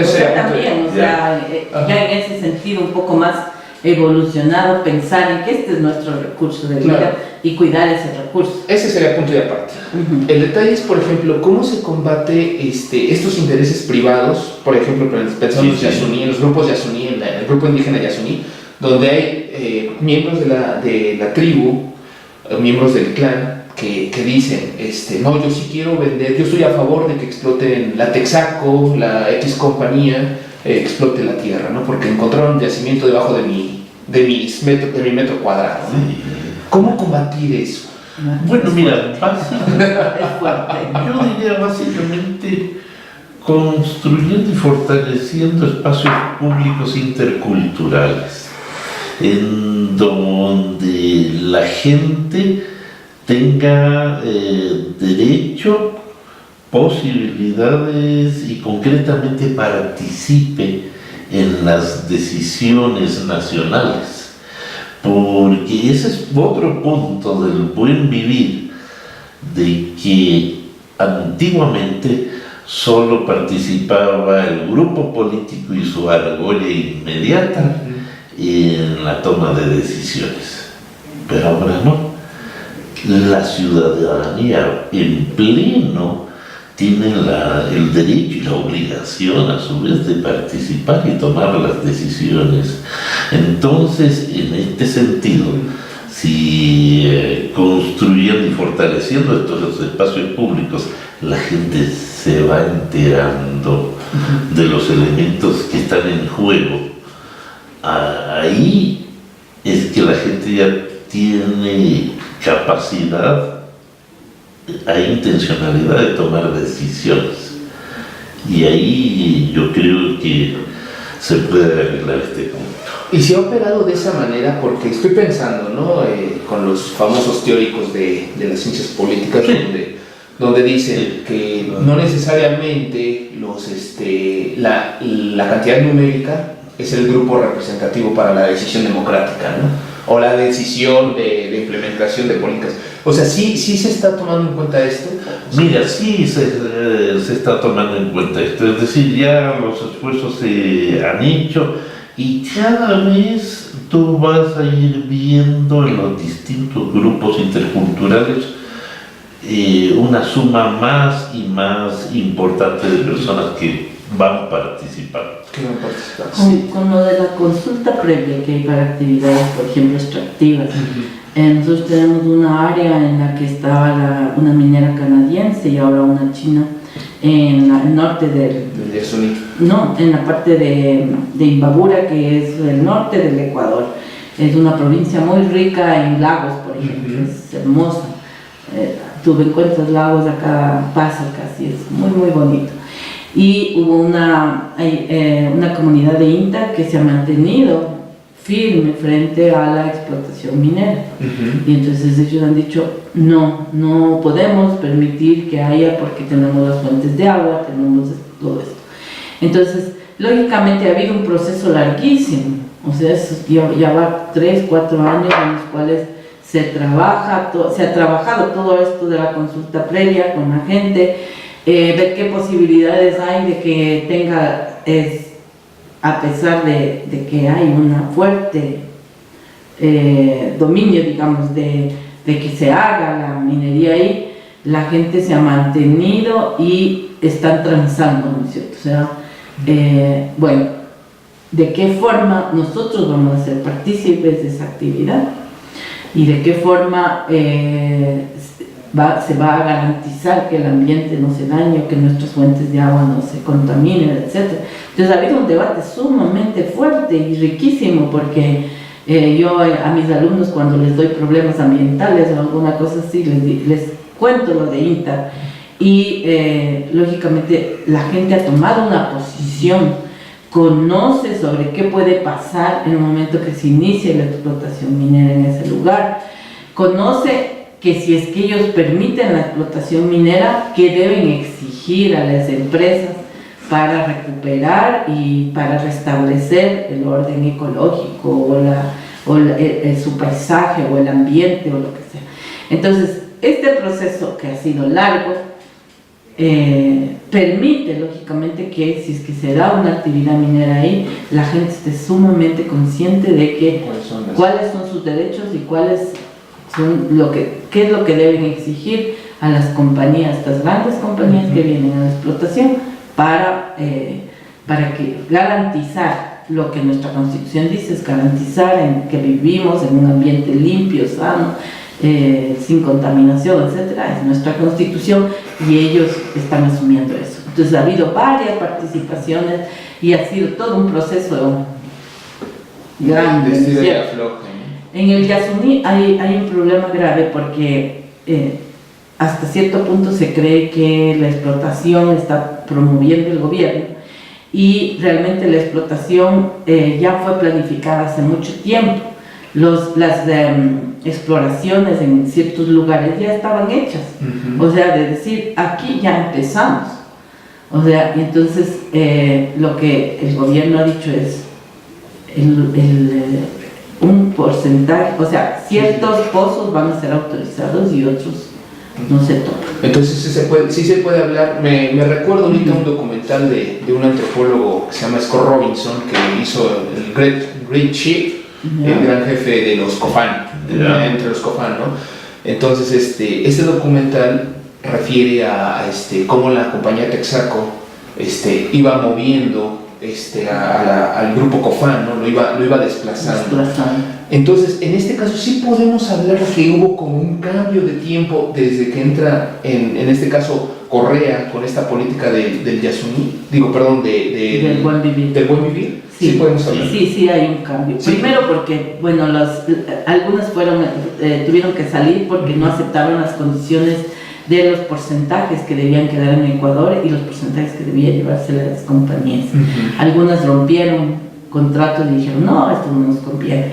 ya en ese sentido un poco más evolucionado, pensar en que este es nuestro recurso de vida, claro, y cuidar ese recurso. Ese sería punto de aparte. El detalle es, por ejemplo, cómo se combate estos intereses privados, por ejemplo, pensando en Yasuní, en los grupos Yasuní, en el grupo indígena Yasuní, donde hay miembros de la tribu, miembros del clan, que dicen, no, yo sí quiero vender, yo estoy a favor de que exploten la Texaco, la X compañía, explote la tierra, ¿no? Porque encontraron yacimiento debajo de mi metro cuadrado, ¿no? Sí. ¿Cómo combatir eso? Bueno, mira, yo diría básicamente construyendo y fortaleciendo espacios públicos interculturales, en donde la gente tenga derecho, posibilidades y concretamente participe en las decisiones nacionales, porque ese es otro punto del buen vivir, de que antiguamente solo participaba el grupo político y su argolla inmediata en la toma de decisiones, pero ahora no. La ciudadanía en pleno tiene el derecho y la obligación a su vez de participar y tomar las decisiones. Entonces, en este sentido, si construyendo y fortaleciendo estos espacios públicos, la gente se va enterando de los elementos que están en juego, ahí es que la gente ya tiene capacidad, hay intencionalidad de tomar decisiones. Y ahí yo creo que se puede arreglar este punto. Y se ha operado de esa manera porque estoy pensando, ¿no? Con los famosos teóricos de las ciencias políticas, donde dicen que no necesariamente la cantidad numérica es el grupo representativo para la decisión democrática, ¿no? O la decisión de implementación de políticas. O sea, sí se está tomando en cuenta esto. Mira, sí se está tomando en cuenta esto, es decir, ya los esfuerzos se han hecho y cada vez tú vas a ir viendo en los distintos grupos interculturales una suma más y más importante de personas que van participando. Con lo de la consulta previa que hay para actividades, por ejemplo, extractivas, nosotros tenemos una área en la que estaba una minera canadiense y ahora una china en el norte del Yasuní. No, en la parte de Imbabura, que es el norte del Ecuador. Es una provincia muy rica en lagos, por ejemplo, es hermosa. Tú encuentras lagos a cada paso casi, es muy, muy bonito. Y hubo una comunidad de INTA que se ha mantenido firme frente a la explotación minera. Y entonces ellos han dicho, no podemos permitir que haya, porque tenemos las fuentes de agua, tenemos todo esto. Entonces, lógicamente ha habido un proceso larguísimo, o sea, ya va 3, 4 años en los cuales se ha trabajado todo esto de la consulta previa con la gente, ver qué posibilidades hay de que tenga, a pesar de que hay una fuerte dominio, digamos, de que se haga la minería ahí, la gente se ha mantenido y están transando, ¿no es cierto? O sea, bueno, ¿de qué forma nosotros vamos a ser partícipes de esa actividad? ¿Y de qué forma se va a garantizar que el ambiente no se dañe, que nuestras fuentes de agua no se contaminen, etcétera? Entonces ha habido un debate sumamente fuerte y riquísimo, porque yo a mis alumnos, cuando les doy problemas ambientales o alguna cosa así, les cuento lo de INTA, y lógicamente la gente ha tomado una posición, conoce sobre qué puede pasar en el momento que se inicie la explotación minera en ese lugar, conoce que si es que ellos permiten la explotación minera, que deben exigir a las empresas para recuperar y para restablecer el orden ecológico o su paisaje o el ambiente o lo que sea. Entonces, este proceso, que ha sido largo, permite lógicamente que si es que se da una actividad minera ahí, la gente esté sumamente consciente de que cuáles son sus derechos y qué es lo que deben exigir a las compañías, estas grandes compañías que vienen a la explotación, para que garantizar lo que nuestra Constitución dice, es garantizar que vivimos en un ambiente limpio, sano, sin contaminación, etcétera. Es nuestra Constitución y ellos están asumiendo eso. Entonces ha habido varias participaciones y ha sido todo un proceso grande. En el Yasuní hay un problema grave porque hasta cierto punto se cree que la explotación está promoviendo el gobierno, y realmente la explotación ya fue planificada hace mucho tiempo. Las exploraciones en ciertos lugares ya estaban hechas, o sea, de decir, aquí ya empezamos. O sea, y entonces lo que el gobierno ha dicho es un porcentaje, o sea, ciertos pozos van a ser autorizados y otros no se tocan. Entonces sí se puede hablar. Me recuerdo ahorita un documental de un antropólogo que se llama Scott Robinson, que hizo el Great Chief, el gran jefe de los Cofán, entre los Cofán, ¿no? Entonces este documental refiere a cómo la compañía Texaco iba moviendo al grupo Cofán, ¿no? Lo iba desplazando. Entonces, en este caso sí podemos hablar que hubo como un cambio de tiempo desde que entra, en este caso, Correa, con esta política del Yasuní, del buen vivir. Del buen vivir. Sí, podemos hablar. Sí, hay un cambio. Sí. Primero porque, algunas tuvieron que salir porque no aceptaron las condiciones de los porcentajes que debían quedar en Ecuador y los porcentajes que debían llevarse las compañías. Algunas rompieron contratos y dijeron, no, esto no nos conviene.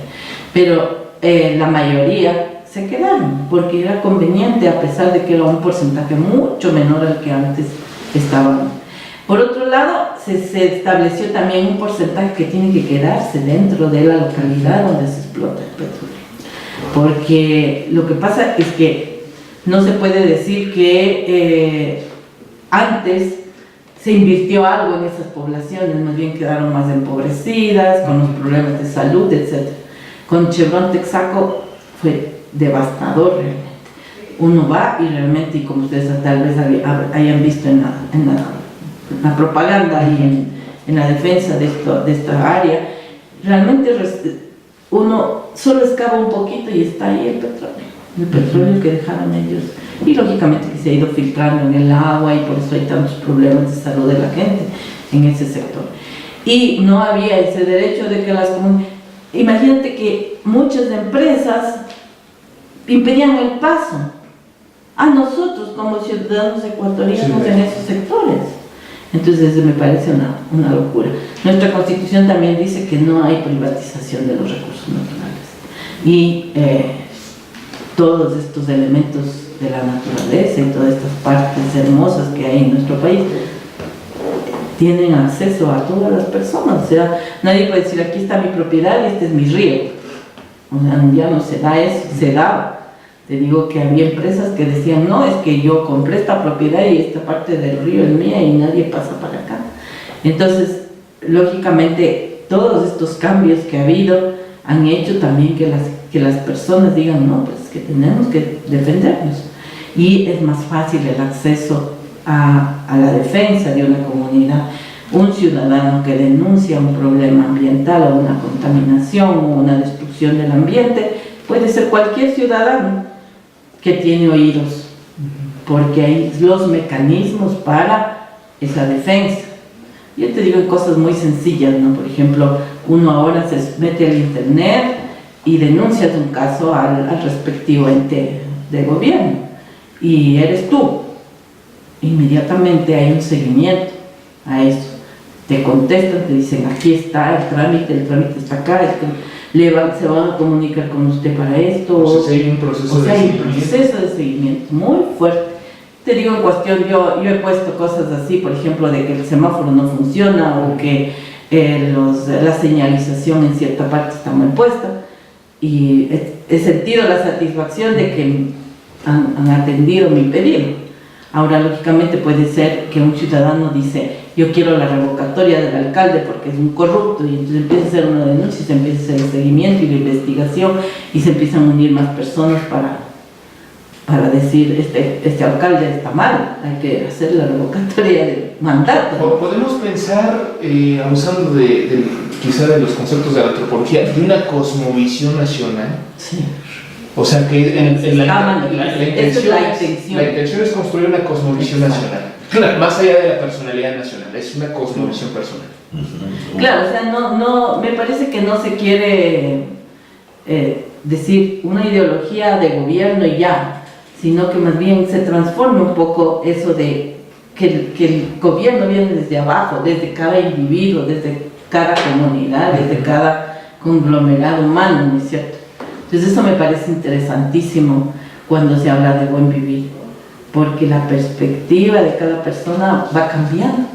Pero la mayoría se quedaron porque era conveniente, a pesar de que era un porcentaje mucho menor al que antes estaban. Por otro lado, se estableció también un porcentaje que tiene que quedarse dentro de la localidad donde se explota el petróleo. Porque lo que pasa es que no se puede decir que antes se invirtió algo en esas poblaciones, más bien quedaron más empobrecidas, con los problemas de salud, etc. Con Chevron Texaco fue devastador realmente. Uno va y realmente, y como ustedes tal vez hayan visto en la propaganda y en la defensa de esta área, realmente uno solo excava un poquito y está ahí el petróleo que dejaron ellos, y lógicamente que se ha ido filtrando en el agua y por eso hay tantos problemas de salud de la gente en ese sector. Y no había ese derecho de que las comunidades, imagínate que muchas empresas impedían el paso a nosotros como ciudadanos ecuatorianos en esos sectores. Entonces me parece una locura. Nuestra Constitución también dice que no hay privatización de los recursos naturales. Y todos estos elementos de la naturaleza y todas estas partes hermosas que hay en nuestro país tienen acceso a todas las personas. O sea, nadie puede decir, aquí está mi propiedad y este es mi río. O sea, ya no se da eso, se daba. Te digo que había empresas que decían, no, es que yo compré esta propiedad y esta parte del río es mía y nadie pasa para acá. Entonces, lógicamente, todos estos cambios que ha habido han hecho también que las personas digan, no, pues que tenemos que defendernos. Y es más fácil el acceso a la defensa de una comunidad. Un ciudadano que denuncia un problema ambiental o una contaminación o una destrucción del ambiente puede ser cualquier ciudadano que tiene oídos, porque hay los mecanismos para esa defensa. Yo te digo cosas muy sencillas, ¿no? Por ejemplo, uno ahora se mete al internet y denuncias un caso al respectivo ente de gobierno y eres tú. Inmediatamente hay un seguimiento a eso. Te contestan, te dicen, aquí está el trámite está acá, se van a comunicar con usted para esto. O sea, hay un proceso de seguimiento muy fuerte. Te digo en cuestión, yo he puesto cosas así, por ejemplo, de que el semáforo no funciona o que la señalización en cierta parte está mal puesta, y he sentido la satisfacción de que han atendido mi pedido. Ahora, lógicamente, puede ser que un ciudadano dice, yo quiero la revocatoria del alcalde porque es un corrupto, y entonces empieza a hacer una denuncia y se empieza a hacer el seguimiento y la investigación y se empiezan a unir más personas para decir, este alcalde está mal, hay que hacer la revocatoria del mandato. Podemos pensar, abusando quizá de los conceptos de la antropología, de una cosmovisión nacional. Sí. O sea que la intención es construir una cosmovisión nacional. Claro, más allá de la personalidad nacional, es una cosmovisión personal. Claro, o sea, no, me parece que no se quiere decir una ideología de gobierno y ya, sino que más bien se transforme un poco eso de que el gobierno viene desde abajo, desde cada individuo, desde cada comunidad, desde cada conglomerado humano, ¿no es cierto? Entonces eso me parece interesantísimo cuando se habla de buen vivir, porque la perspectiva de cada persona va cambiando.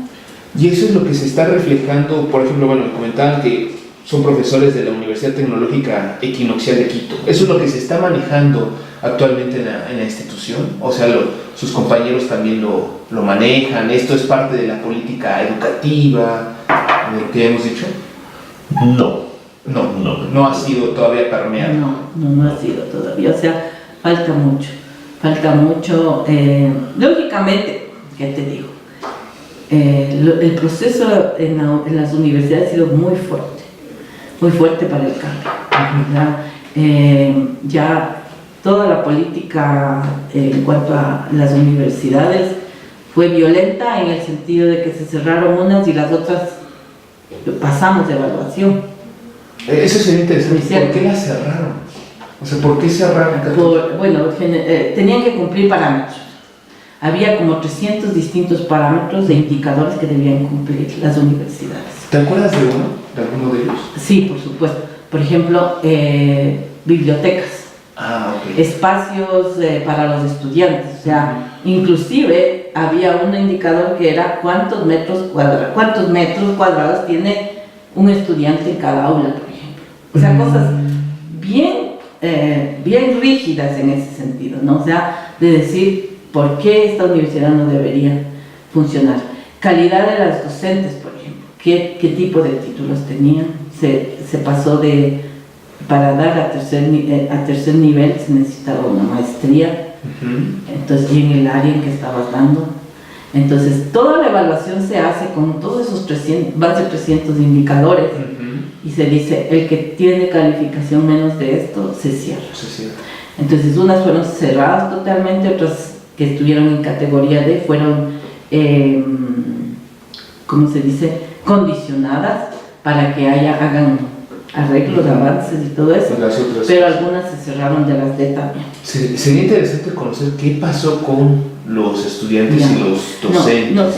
Y eso es lo que se está reflejando, por ejemplo, bueno, me comentaban que son profesores de la Universidad Tecnológica Equinoccial de Quito. Eso es lo que se está manejando actualmente en la institución, o sea, sus compañeros también lo manejan. Esto es parte de la política educativa, de lo que hemos dicho. No ha sido todavía permeado. No ha sido todavía, o sea, falta mucho. Lógicamente, ¿qué te digo? El proceso en las universidades ha sido muy fuerte para el cambio. Ya toda la política en cuanto a las universidades fue violenta en el sentido de que se cerraron unas y las otras pasamos de evaluación. Eso sería interesante. ¿Por qué las cerraron? O sea, ¿por qué cerraron? Bueno, tenían que cumplir parámetros. había como 300 distintos parámetros de indicadores que debían cumplir las universidades. ¿Te acuerdas de uno? ¿De alguno de ellos? Sí, por supuesto. Por ejemplo, bibliotecas, Ok. espacios para los estudiantes, o sea, inclusive había un indicador que era cuántos metros cuadrados tiene un estudiante en cada aula, por ejemplo. O sea, cosas bien rígidas en ese sentido, ¿no? O sea, de decir por qué esta universidad no debería funcionar. Calidad de las docentes, por ejemplo, qué tipo de títulos tenían. Se pasó para dar a tercer nivel se necesitaba una maestría, entonces, y en el área en que estabas dando. Entonces, toda la evaluación se hace con todos esos más de 300 indicadores, y se dice, el que tiene calificación menos de esto, se cierra. Entonces, unas fueron cerradas totalmente, otras que estuvieron en categoría D fueron, ¿cómo se dice?, condicionadas para que hagan arreglos, avances y todo eso, pero algunas se cerraron de las D también. Sería interesante conocer qué pasó con los estudiantes y los docentes.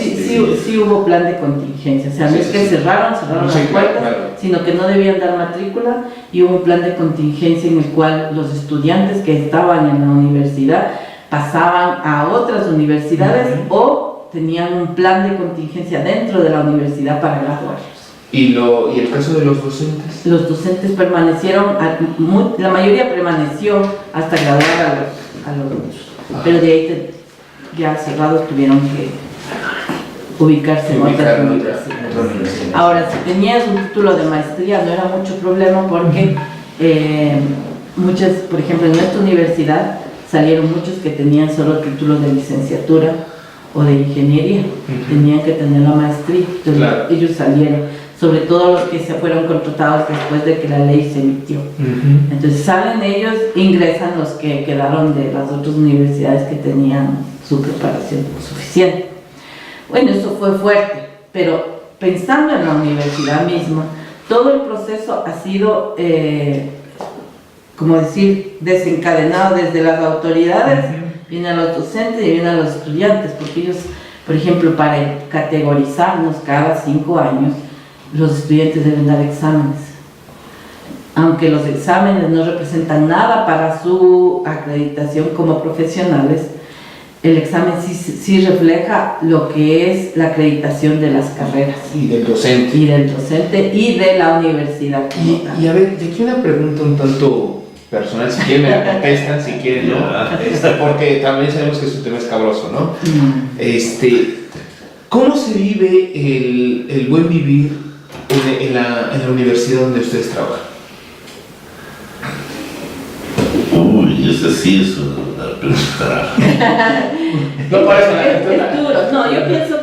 Sí hubo plan de contingencia, o sea, no es que cerraron las puertas, sino que no debían dar matrícula, y hubo un plan de contingencia en el cual los estudiantes que estaban en la universidad pasaban a otras universidades o tenían un plan de contingencia dentro de la universidad para graduarlos. ¿Y el caso de los docentes? Los docentes permanecieron, la mayoría permaneció hasta graduar a los otros, pero de ahí ya cerrados tuvieron que ubicarse en otras universidades. Ahora, si tenías un título de maestría no era mucho problema porque muchas, por ejemplo, en nuestra universidad salieron muchos que tenían solo títulos de licenciatura o de ingeniería, tenían que tener la maestría, entonces ellos salieron. Sobre todo los que se fueron contratados después de que la ley se emitió. Entonces salen ellos, ingresan los que quedaron de las otras universidades que tenían su preparación suficiente. Bueno, eso fue fuerte, pero pensando en la universidad misma, todo el proceso ha sido, como decir, desencadenado desde las autoridades, vienen a los docentes y vienen a los estudiantes, porque ellos, por ejemplo, para categorizarnos cada 5 años, los estudiantes deben dar exámenes. Aunque los exámenes no representan nada para su acreditación como profesionales, el examen sí refleja lo que es la acreditación de las carreras. Y del docente. Y del docente y de la universidad. Y a ver, de aquí una pregunta un tanto personal, si quieren me la contestan, si quieren no, porque también sabemos que su tema es cabroso, ¿no? ¿Cómo se vive el buen vivir en la universidad donde ustedes trabajan? Uy, ese sí es una pregunta. No parece es duro. No, yo pienso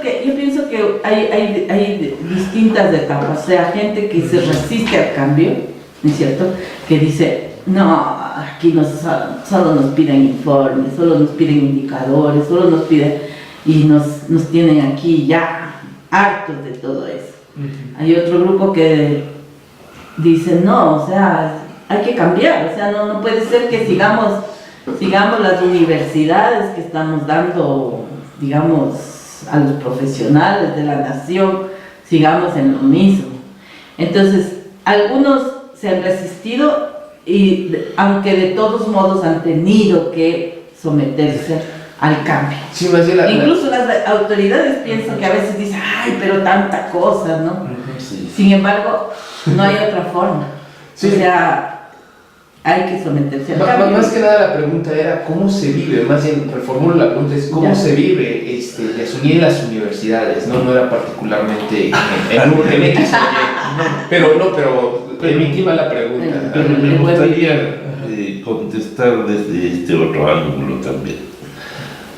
que hay distintas etapas. O sea, gente que se resiste al cambio, ¿no es cierto? Que dice, no, aquí solo nos piden informes, solo nos piden indicadores, solo nos piden, y nos tienen aquí ya hartos de todo eso. Hay otro grupo que dice, no, o sea, hay que cambiar, o sea, no puede ser que sigamos las universidades que estamos dando, digamos, a los profesionales de la nación, sigamos en lo mismo. Entonces, algunos se han resistido y aunque de todos modos han tenido que someterse al cambio. Sí, incluso las autoridades piensan que a veces dicen, ay, pero tanta cosa, ¿no? Sí. Sin embargo, no hay otra forma. Sí. O sea, hay que someterse al cambio. Más que nada la pregunta era cómo se vive, más bien reformulo la pregunta, es cómo se vive en las universidades, ¿no? No era particularmente en X o Y, pero primitiva la pregunta. Me gustaría contestar desde este otro ángulo también.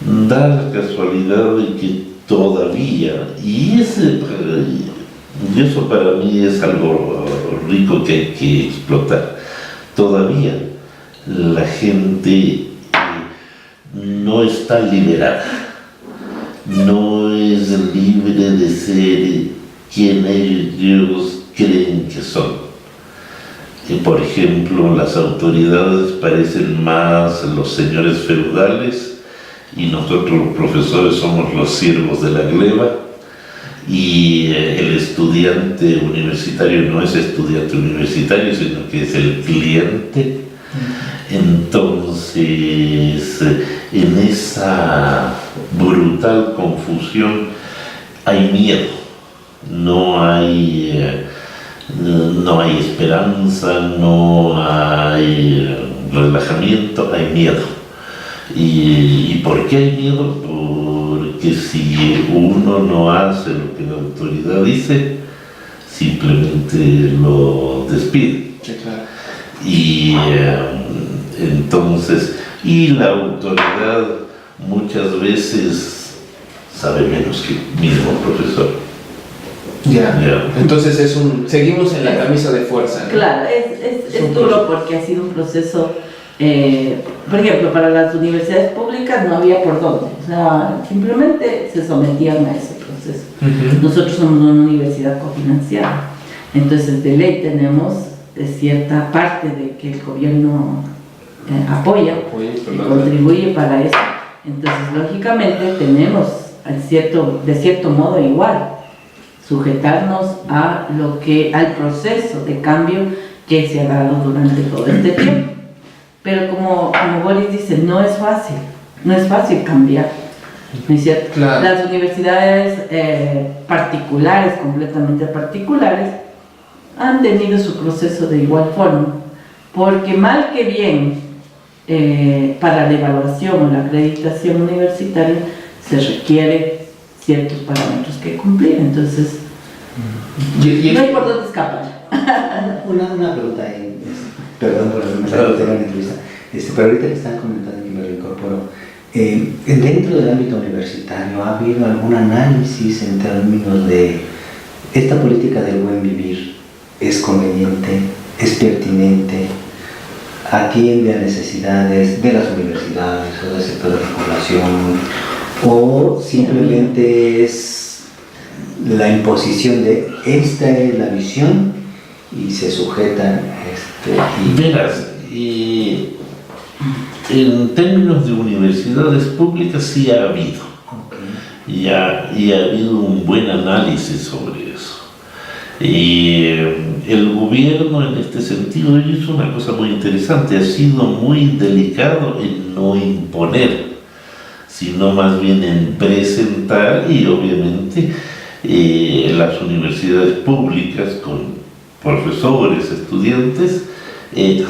Da la casualidad de que todavía, y eso para mí es algo rico que hay que explotar, todavía la gente no está liberada, no es libre de ser quien ellos creen que son. Por ejemplo, las autoridades parecen más los señores feudales y nosotros los profesores somos los siervos de la gleba, y el estudiante universitario no es estudiante universitario, sino que es el cliente. Entonces, en esa brutal confusión hay miedo, no hay esperanza, no hay relajamiento, hay miedo. ¿Y por qué hay miedo? Porque si uno no hace lo que la autoridad dice, simplemente lo despide. Sí, claro. Y entonces, y la autoridad muchas veces sabe menos que el mismo profesor. Ya. Ya. Entonces seguimos en la camisa de fuerza, ¿no? Claro, es duro porque ha sido un proceso, por ejemplo, para las universidades públicas no había por dónde, o sea, simplemente se sometían a ese proceso. Nosotros somos una universidad cofinanciada, entonces de ley tenemos cierta parte de que el gobierno apoya y contribuye para eso. Entonces, lógicamente, tenemos de cierto modo igual sujetarnos al proceso de cambio que se ha dado durante todo este tiempo. Pero como Boris dice, no es fácil cambiar, ¿no es cierto? Claro. Las universidades particulares, completamente particulares, han tenido su proceso de igual forma, porque mal que bien, para la evaluación o la acreditación universitaria se requiere ciertos parámetros que cumplir, entonces no hay por dónde escapar. Una pregunta, perdón por haberme salido de la entrevista, pero ahorita que están comentando y me reincorporo, dentro del ámbito universitario, ¿ha habido algún análisis en términos de esta política del buen vivir? ¿Es conveniente? ¿Es pertinente? ¿Atiende a necesidades de las universidades o del sector de la población? ¿O simplemente es la imposición de esta es la visión y se sujetan Verás, y en términos de universidades públicas sí ha habido, y ha habido un buen análisis sobre eso. Y el gobierno en este sentido hizo una cosa muy interesante, ha sido muy delicado en no imponer, sino más bien en presentar, y obviamente las universidades públicas con profesores, estudiantes,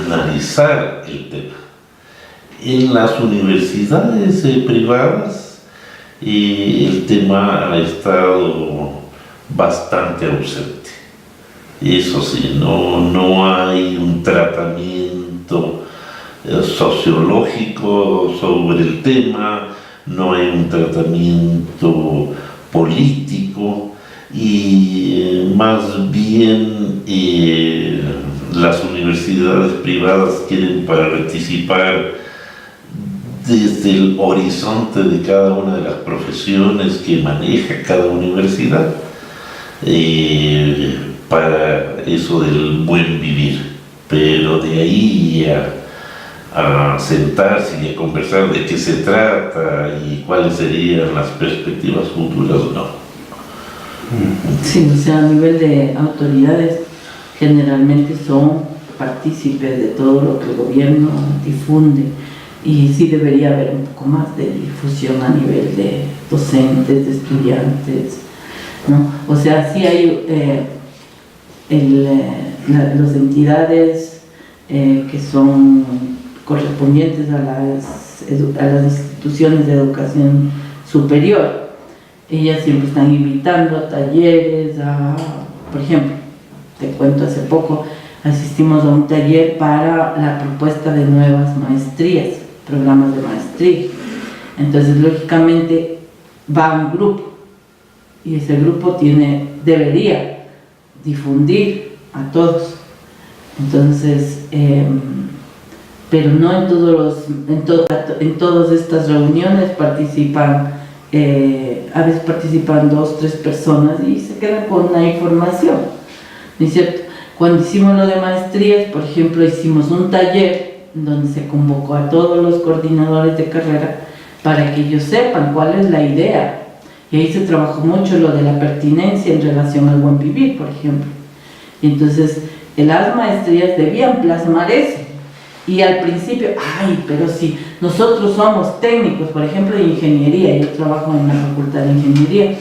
analizar el tema. En las universidades privadas el tema ha estado bastante ausente. Eso sí, no hay un tratamiento sociológico sobre el tema, no hay un tratamiento político, y más bien las universidades privadas quieren participar desde el horizonte de cada una de las profesiones que maneja cada universidad, para eso del buen vivir. Pero de ahí a sentarse y a conversar de qué se trata y cuáles serían las perspectivas futuras, no. Sí, o sea, a nivel de autoridades, generalmente son partícipes de todo lo que el gobierno difunde, y sí debería haber un poco más de difusión a nivel de docentes, de estudiantes, ¿no? O sea, sí hay las entidades que son correspondientes a las instituciones de educación superior. Ellas siempre están invitando a talleres, por ejemplo, te cuento, hace poco asistimos a un taller para la propuesta de nuevas maestrías, programas de maestría. Entonces, lógicamente, va un grupo, y ese grupo debería difundir a todos. Entonces, pero no en todas estas reuniones participan, a veces participan 2 o 3 personas y se quedan con la información, ¿no es cierto? Cuando hicimos lo de maestrías, por ejemplo, hicimos un taller donde se convocó a todos los coordinadores de carrera para que ellos sepan cuál es la idea. Y ahí se trabajó mucho lo de la pertinencia en relación al buen vivir, por ejemplo. Y entonces las maestrías debían plasmar eso. Y al principio, pero si nosotros somos técnicos, por ejemplo, de ingeniería, yo trabajo en la facultad de ingeniería,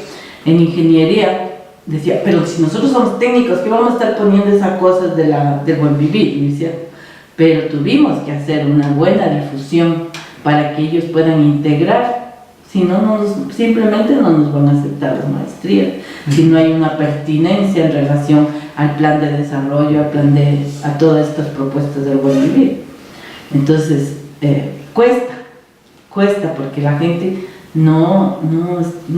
en ingeniería decía, pero si nosotros somos técnicos, ¿qué vamos a estar poniendo esas cosas del buen vivir? Y decía, pero tuvimos que hacer una buena difusión para que ellos puedan integrar, si no, simplemente no nos van a aceptar las maestrías, si no hay una pertinencia en relación al plan de desarrollo, a todas estas propuestas del buen vivir. Entonces, cuesta porque la gente no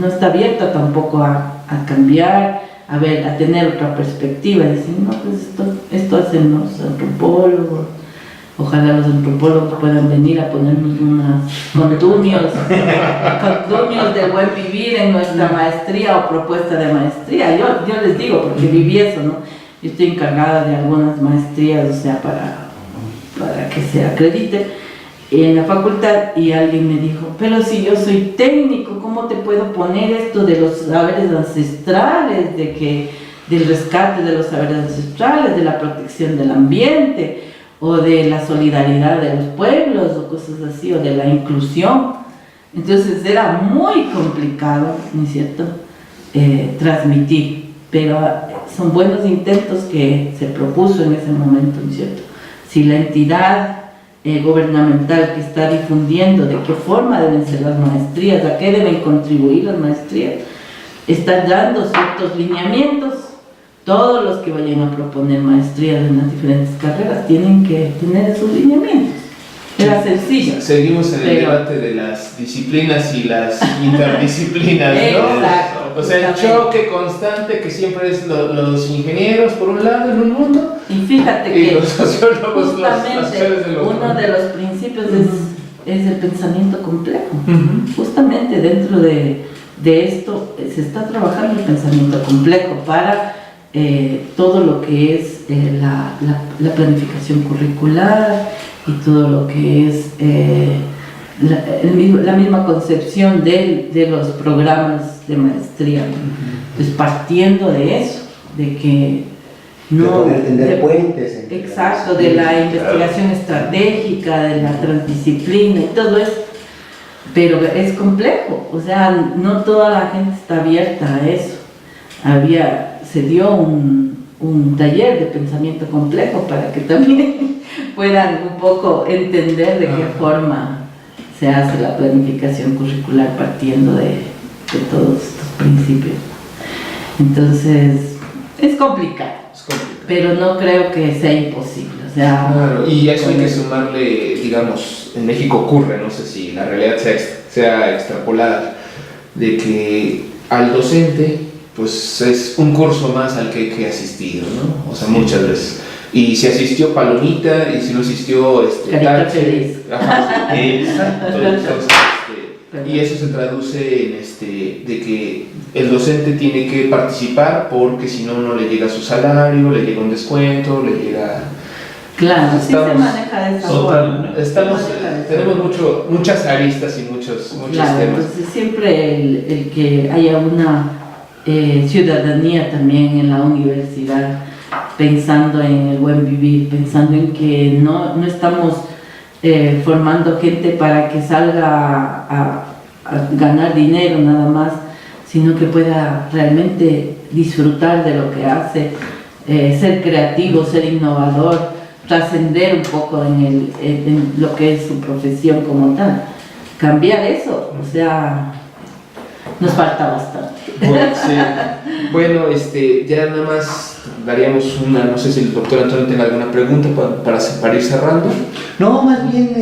está abierta tampoco a cambiar, a tener otra perspectiva, decir, no, pues esto hacen los antropólogos, ojalá los antropólogos puedan venir a ponernos unos condumios del buen vivir en nuestra maestría o propuesta de maestría. Yo les digo, porque viví eso, ¿no? Yo estoy encargada de algunas maestrías, o sea, para que se acredite en la facultad, y alguien me dijo, pero si yo soy técnico, ¿cómo te puedo poner esto de los saberes ancestrales, del rescate de los saberes ancestrales, de la protección del ambiente, o de la solidaridad de los pueblos, o cosas así, o de la inclusión? Entonces era muy complicado, ¿no es cierto?, transmitir, pero son buenos intentos que se propuso en ese momento, ¿no es cierto? Si la entidad gubernamental que está difundiendo de qué forma deben ser las maestrías, a qué deben contribuir las maestrías, está dando ciertos lineamientos, todos los que vayan a proponer maestrías en las diferentes carreras tienen que tener esos lineamientos. Era sencillo. Seguimos en el debate de las disciplinas y las interdisciplinas, ¿no? Exacto. O sea, el choque constante que siempre es los ingenieros por un lado en un mundo, y fíjate y que los sociólogos, justamente los sociales del otro. uno de los principios es el pensamiento complejo. Justamente dentro de esto se está trabajando el pensamiento complejo para todo lo que es la planificación curricular y todo lo que es la misma concepción de los programas de maestría. Entonces, partiendo de eso, de que de poder tender puentes. Exacto, de la investigación estratégica, de la transdisciplina y todo eso. Pero es complejo, o sea, no toda la gente está abierta a eso. Se dio un taller de pensamiento complejo para que también puedan un poco entender de qué forma se hace la planificación curricular partiendo de todos estos principios. Entonces, es complicado, pero no creo que sea imposible. O sea, claro, y a eso hay que sumarle, digamos, en México ocurre, no sé si la realidad sea extrapolada, de que al docente, pues es un curso más al que hay que asistir, ¿no? O sea, muchas veces. Y si asistió palomita, y si no asistió, carita feliz. Ajá, exacto. Entonces, y eso se traduce en de que el docente tiene que participar porque si no, no le llega su salario, le llega un descuento, le llega... Claro, sí se maneja de esa forma. Tenemos muchas aristas y muchos claro, temas. Entonces siempre el que haya una ciudadanía también en la universidad, pensando en el buen vivir, pensando en que no estamos formando gente para que salga a ganar dinero nada más, sino que pueda realmente disfrutar de lo que hace, ser creativo, ser innovador, trascender un poco en lo que es su profesión como tal. Cambiar eso, o sea, nos falta bastante. Bueno, sí. Bueno, ya nada más daríamos no sé si el doctor Antonio tenga alguna pregunta para ir cerrando. No, más bien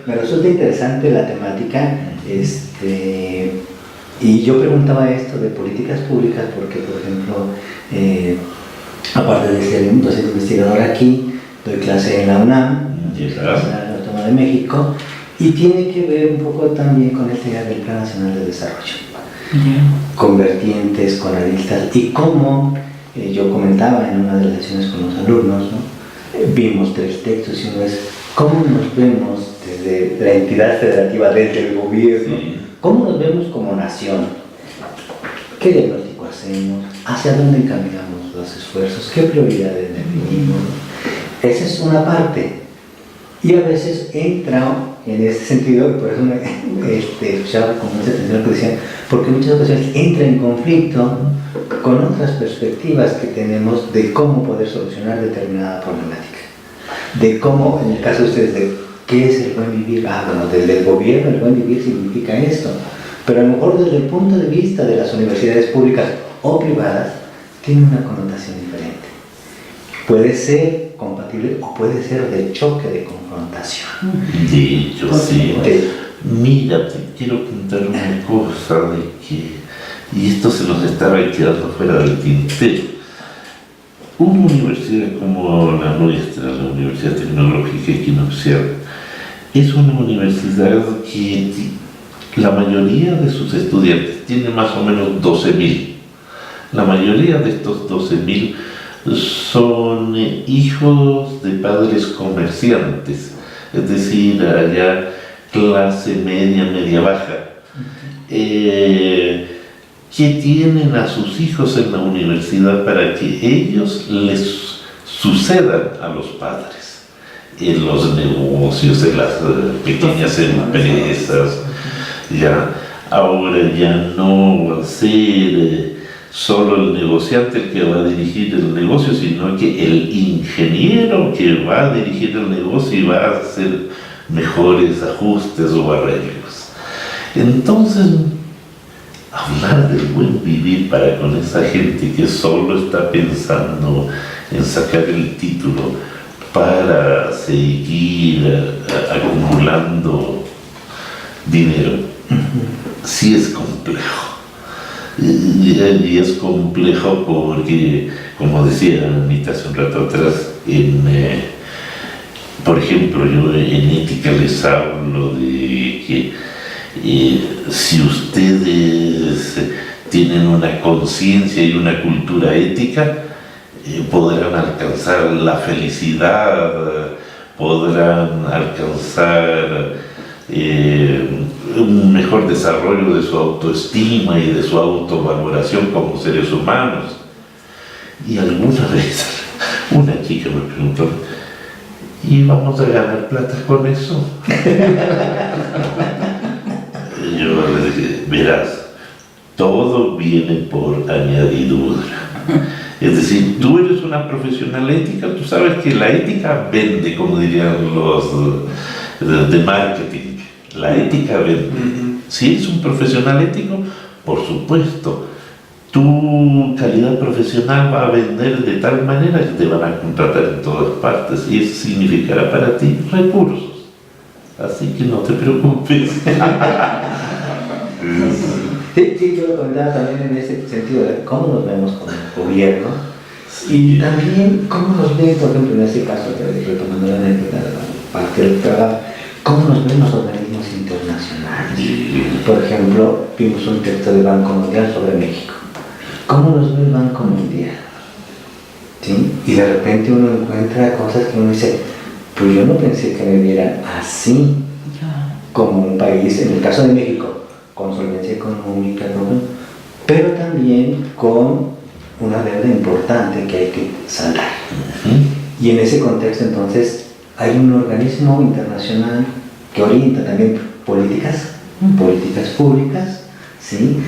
me resulta interesante la temática, y yo preguntaba esto de políticas públicas porque, por ejemplo, aparte de ser un docente investigador aquí, doy clase en la UNAM, en la Autónoma de México, y tiene que ver un poco también con el tema del Plan Nacional de Desarrollo, con vertientes, con aristas, y como yo comentaba en una de las sesiones con los alumnos, ¿no? Vimos 3 textos, y uno es ¿Cómo nos vemos desde la entidad federativa, desde el gobierno? Sí. ¿Cómo nos vemos como nación? ¿Qué diagnóstico hacemos? ¿Hacia dónde encaminamos los esfuerzos? ¿Qué prioridades definimos? Esa es una parte. Y a veces entra en ese sentido, y por eso me escuchaba con mucha atención lo que decían, porque en muchas ocasiones entra en conflicto con otras perspectivas que tenemos de cómo poder solucionar determinada problemática. De cómo, en el caso de ustedes, de qué es el buen vivir. Bueno, desde el gobierno el buen vivir significa esto, pero a lo mejor desde el punto de vista de las universidades públicas o privadas, tiene una connotación diferente. Puede ser compatible o puede ser de choque, de confrontación. De hecho, sí. Mira, te quiero contar una cosa de que, y esto se nos estaba quedando fuera del tintero. Una universidad como la nuestra, la Universidad Tecnológica Equinoccial, es una universidad que la mayoría de sus estudiantes tiene más o menos 12.000. La mayoría de estos 12.000 son hijos de padres comerciantes, es decir, allá clase media, media baja, que tienen a sus hijos en la universidad para que ellos les sucedan a los padres en los negocios, en las pequeñas empresas. Ya, ahora ya no va a ser solo el negociante el que va a dirigir el negocio, sino que el ingeniero que va a dirigir el negocio y va a hacer mejores ajustes o arreglos. Entonces, hablar del buen vivir para con esa gente que solo está pensando en sacar el título para seguir acumulando dinero, sí es complejo. Y es complejo porque, como decía Anita hace un rato atrás, por ejemplo, yo en ética les hablo de que si ustedes tienen una conciencia y una cultura ética, podrán alcanzar la felicidad, podrán alcanzar un mejor desarrollo de su autoestima y de su autovaloración como seres humanos. Y alguna vez una chica me preguntó, ¿y vamos a ganar plata con eso? Yo le dije, verás, todo viene por añadidura. Es decir, tú eres una profesional ética, tú sabes que la ética vende, como dirían los de marketing. La ética vende. Si eres un profesional ético, por supuesto, tu calidad profesional va a vender de tal manera que te van a contratar en todas partes y eso significará para ti recursos. Así que no te preocupes. Sí, yo lo comentaba también en ese sentido, de cómo nos vemos como gobierno y también cómo nos ven, por ejemplo, en este caso, retomando la anécdota de la parte del trabajo, cómo nos ven los organismos internacionales. Por ejemplo, vimos un texto del Banco Mundial sobre México. ¿Cómo nos ve el Banco Mundial? ¿Sí? Y de repente uno encuentra cosas que uno dice, pues yo no pensé que me vieran así, como un país, en el caso de México, con solvencia económica, ¿no? Pero también con una deuda importante que hay que saldar. Y en ese contexto, entonces, hay un organismo internacional que orienta también políticas públicas, ¿sí?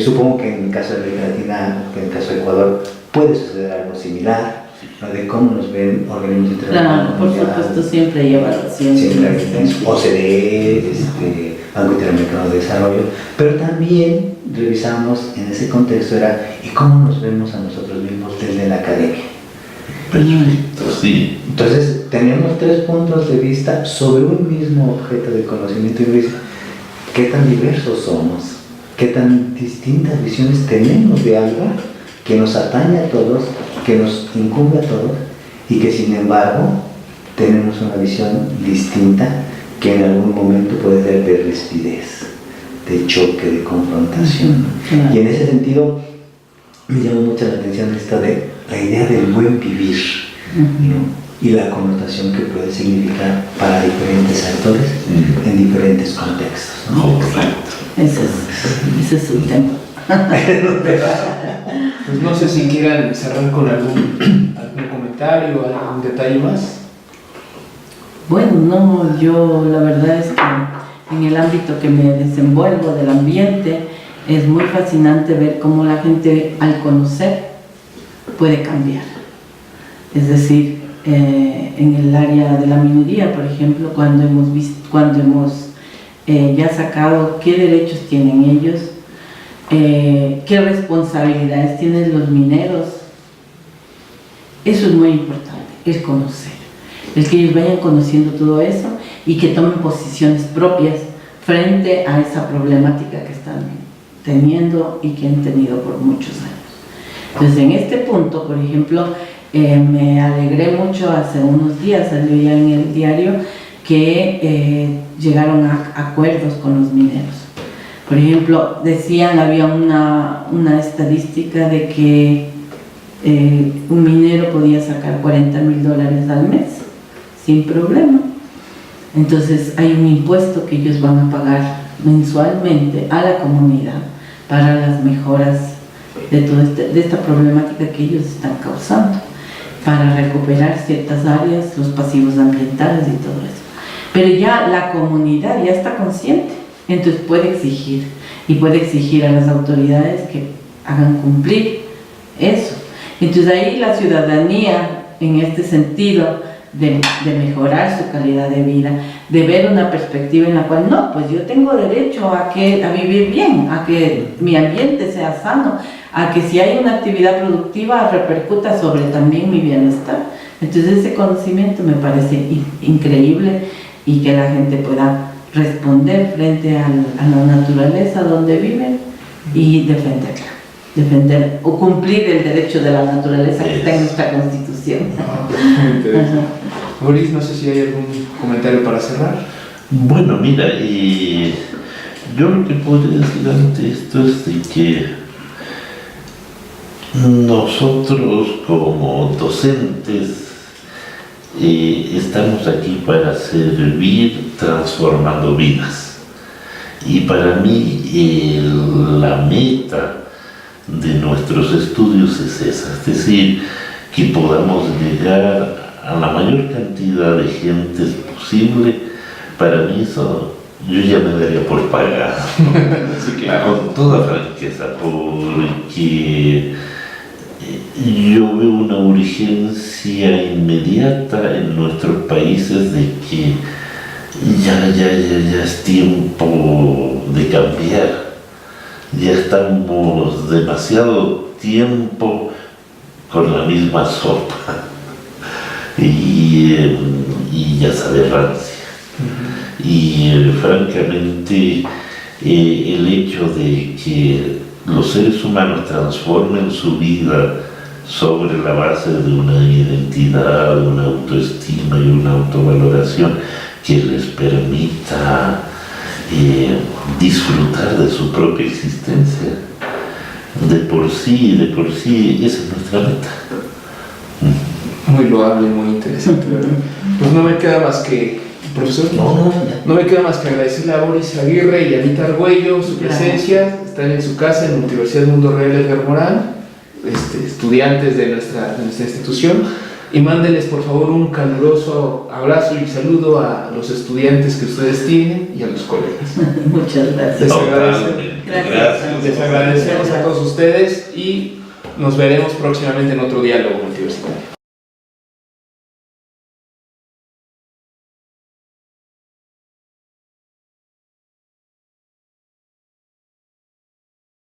Supongo que en el caso de América Latina, que en el caso de Ecuador, puede suceder algo similar, ¿no? De cómo nos ven organismos internacionales. Claro, por supuesto, siempre hay evaluación. Siempre hay OCDE, Banco Interamericano de Desarrollo, pero también revisamos en ese contexto y cómo nos vemos a nosotros mismos desde la academia. Perfecto, sí. Entonces, tenemos 3 puntos de vista sobre un mismo objeto de conocimiento y uno dice, ¿qué tan diversos somos? ¿Qué tan distintas visiones tenemos de algo que nos atañe a todos, que nos incumbe a todos y que sin embargo tenemos una visión distinta que en algún momento puede ser de rispidez, de choque, de confrontación? Y en ese sentido me llama mucho la atención esta de la idea del buen vivir, ¿no? y la connotación que puede significar para diferentes actores en diferentes contextos, ¿no? Correcto. Ese es un tema. Pues no sé si quieran cerrar con algún comentario, algún detalle más. Bueno, no, yo la verdad es que en el ámbito que me desenvuelvo del ambiente es muy fascinante ver cómo la gente al conocer puede cambiar. Es decir, en el área de la minería, por ejemplo, cuando hemos ya sacado qué derechos tienen ellos, qué responsabilidades tienen los mineros, eso es muy importante, es conocer. El que ellos vayan conociendo todo eso y que tomen posiciones propias frente a esa problemática que están teniendo y que han tenido por muchos años. Entonces, en este punto, por ejemplo, me alegré mucho, hace unos días salió ya en el diario que llegaron a acuerdos con los mineros. Por ejemplo, decían, había una estadística de que un minero podía sacar $40,000 al mes sin problema. Entonces hay un impuesto que ellos van a pagar mensualmente a la comunidad para las mejoras de esta problemática que ellos están causando, para recuperar ciertas áreas, los pasivos ambientales y todo eso. Pero ya la comunidad ya está consciente, entonces puede exigir, y puede exigir a las autoridades que hagan cumplir eso. Entonces ahí la ciudadanía, en este sentido de mejorar su calidad de vida, de ver una perspectiva en la cual, no, pues yo tengo derecho a vivir bien, a que mi ambiente sea sano, a que si hay una actividad productiva repercuta sobre también mi bienestar. Entonces ese conocimiento me parece increíble, y que la gente pueda responder frente a la naturaleza donde viven y defender o cumplir el derecho de la naturaleza que está en nuestra Constitución. Muy interesante. Boris, no sé si hay algún comentario para cerrar. Bueno, mira, yo lo que podría decir ante esto es de que nosotros como docentes estamos aquí para servir transformando vidas. Y para mí la meta de nuestros estudios es esa, es decir, que podamos llegar a la mayor cantidad de gente posible. Para mí eso yo ya me daría por pagar, Sí, claro. con toda franqueza, porque yo veo una urgencia inmediata en nuestros países de que ya es tiempo de cambiar. Ya estamos demasiado tiempo con la misma sopa y ya sabe rancia. Y francamente el hecho de que los seres humanos transformen su vida sobre la base de una identidad, de una autoestima y una autovaloración que les permita disfrutar de su propia existencia. De por sí, esa es nuestra meta. Muy loable, muy interesante, ¿verdad? Pues no me queda más que, profesor, no me queda más que agradecerle a Boris Aguirre y a Anita Argüello su presencia. Están en su casa en la Universidad Mundo Real Edgar Morán, estudiantes de nuestra institución. Y mándenles por favor un caluroso abrazo y saludo a los estudiantes que ustedes tienen y a los colegas. Muchas gracias. Les agradecemos a todos ustedes y nos veremos próximamente en otro diálogo multiversitario.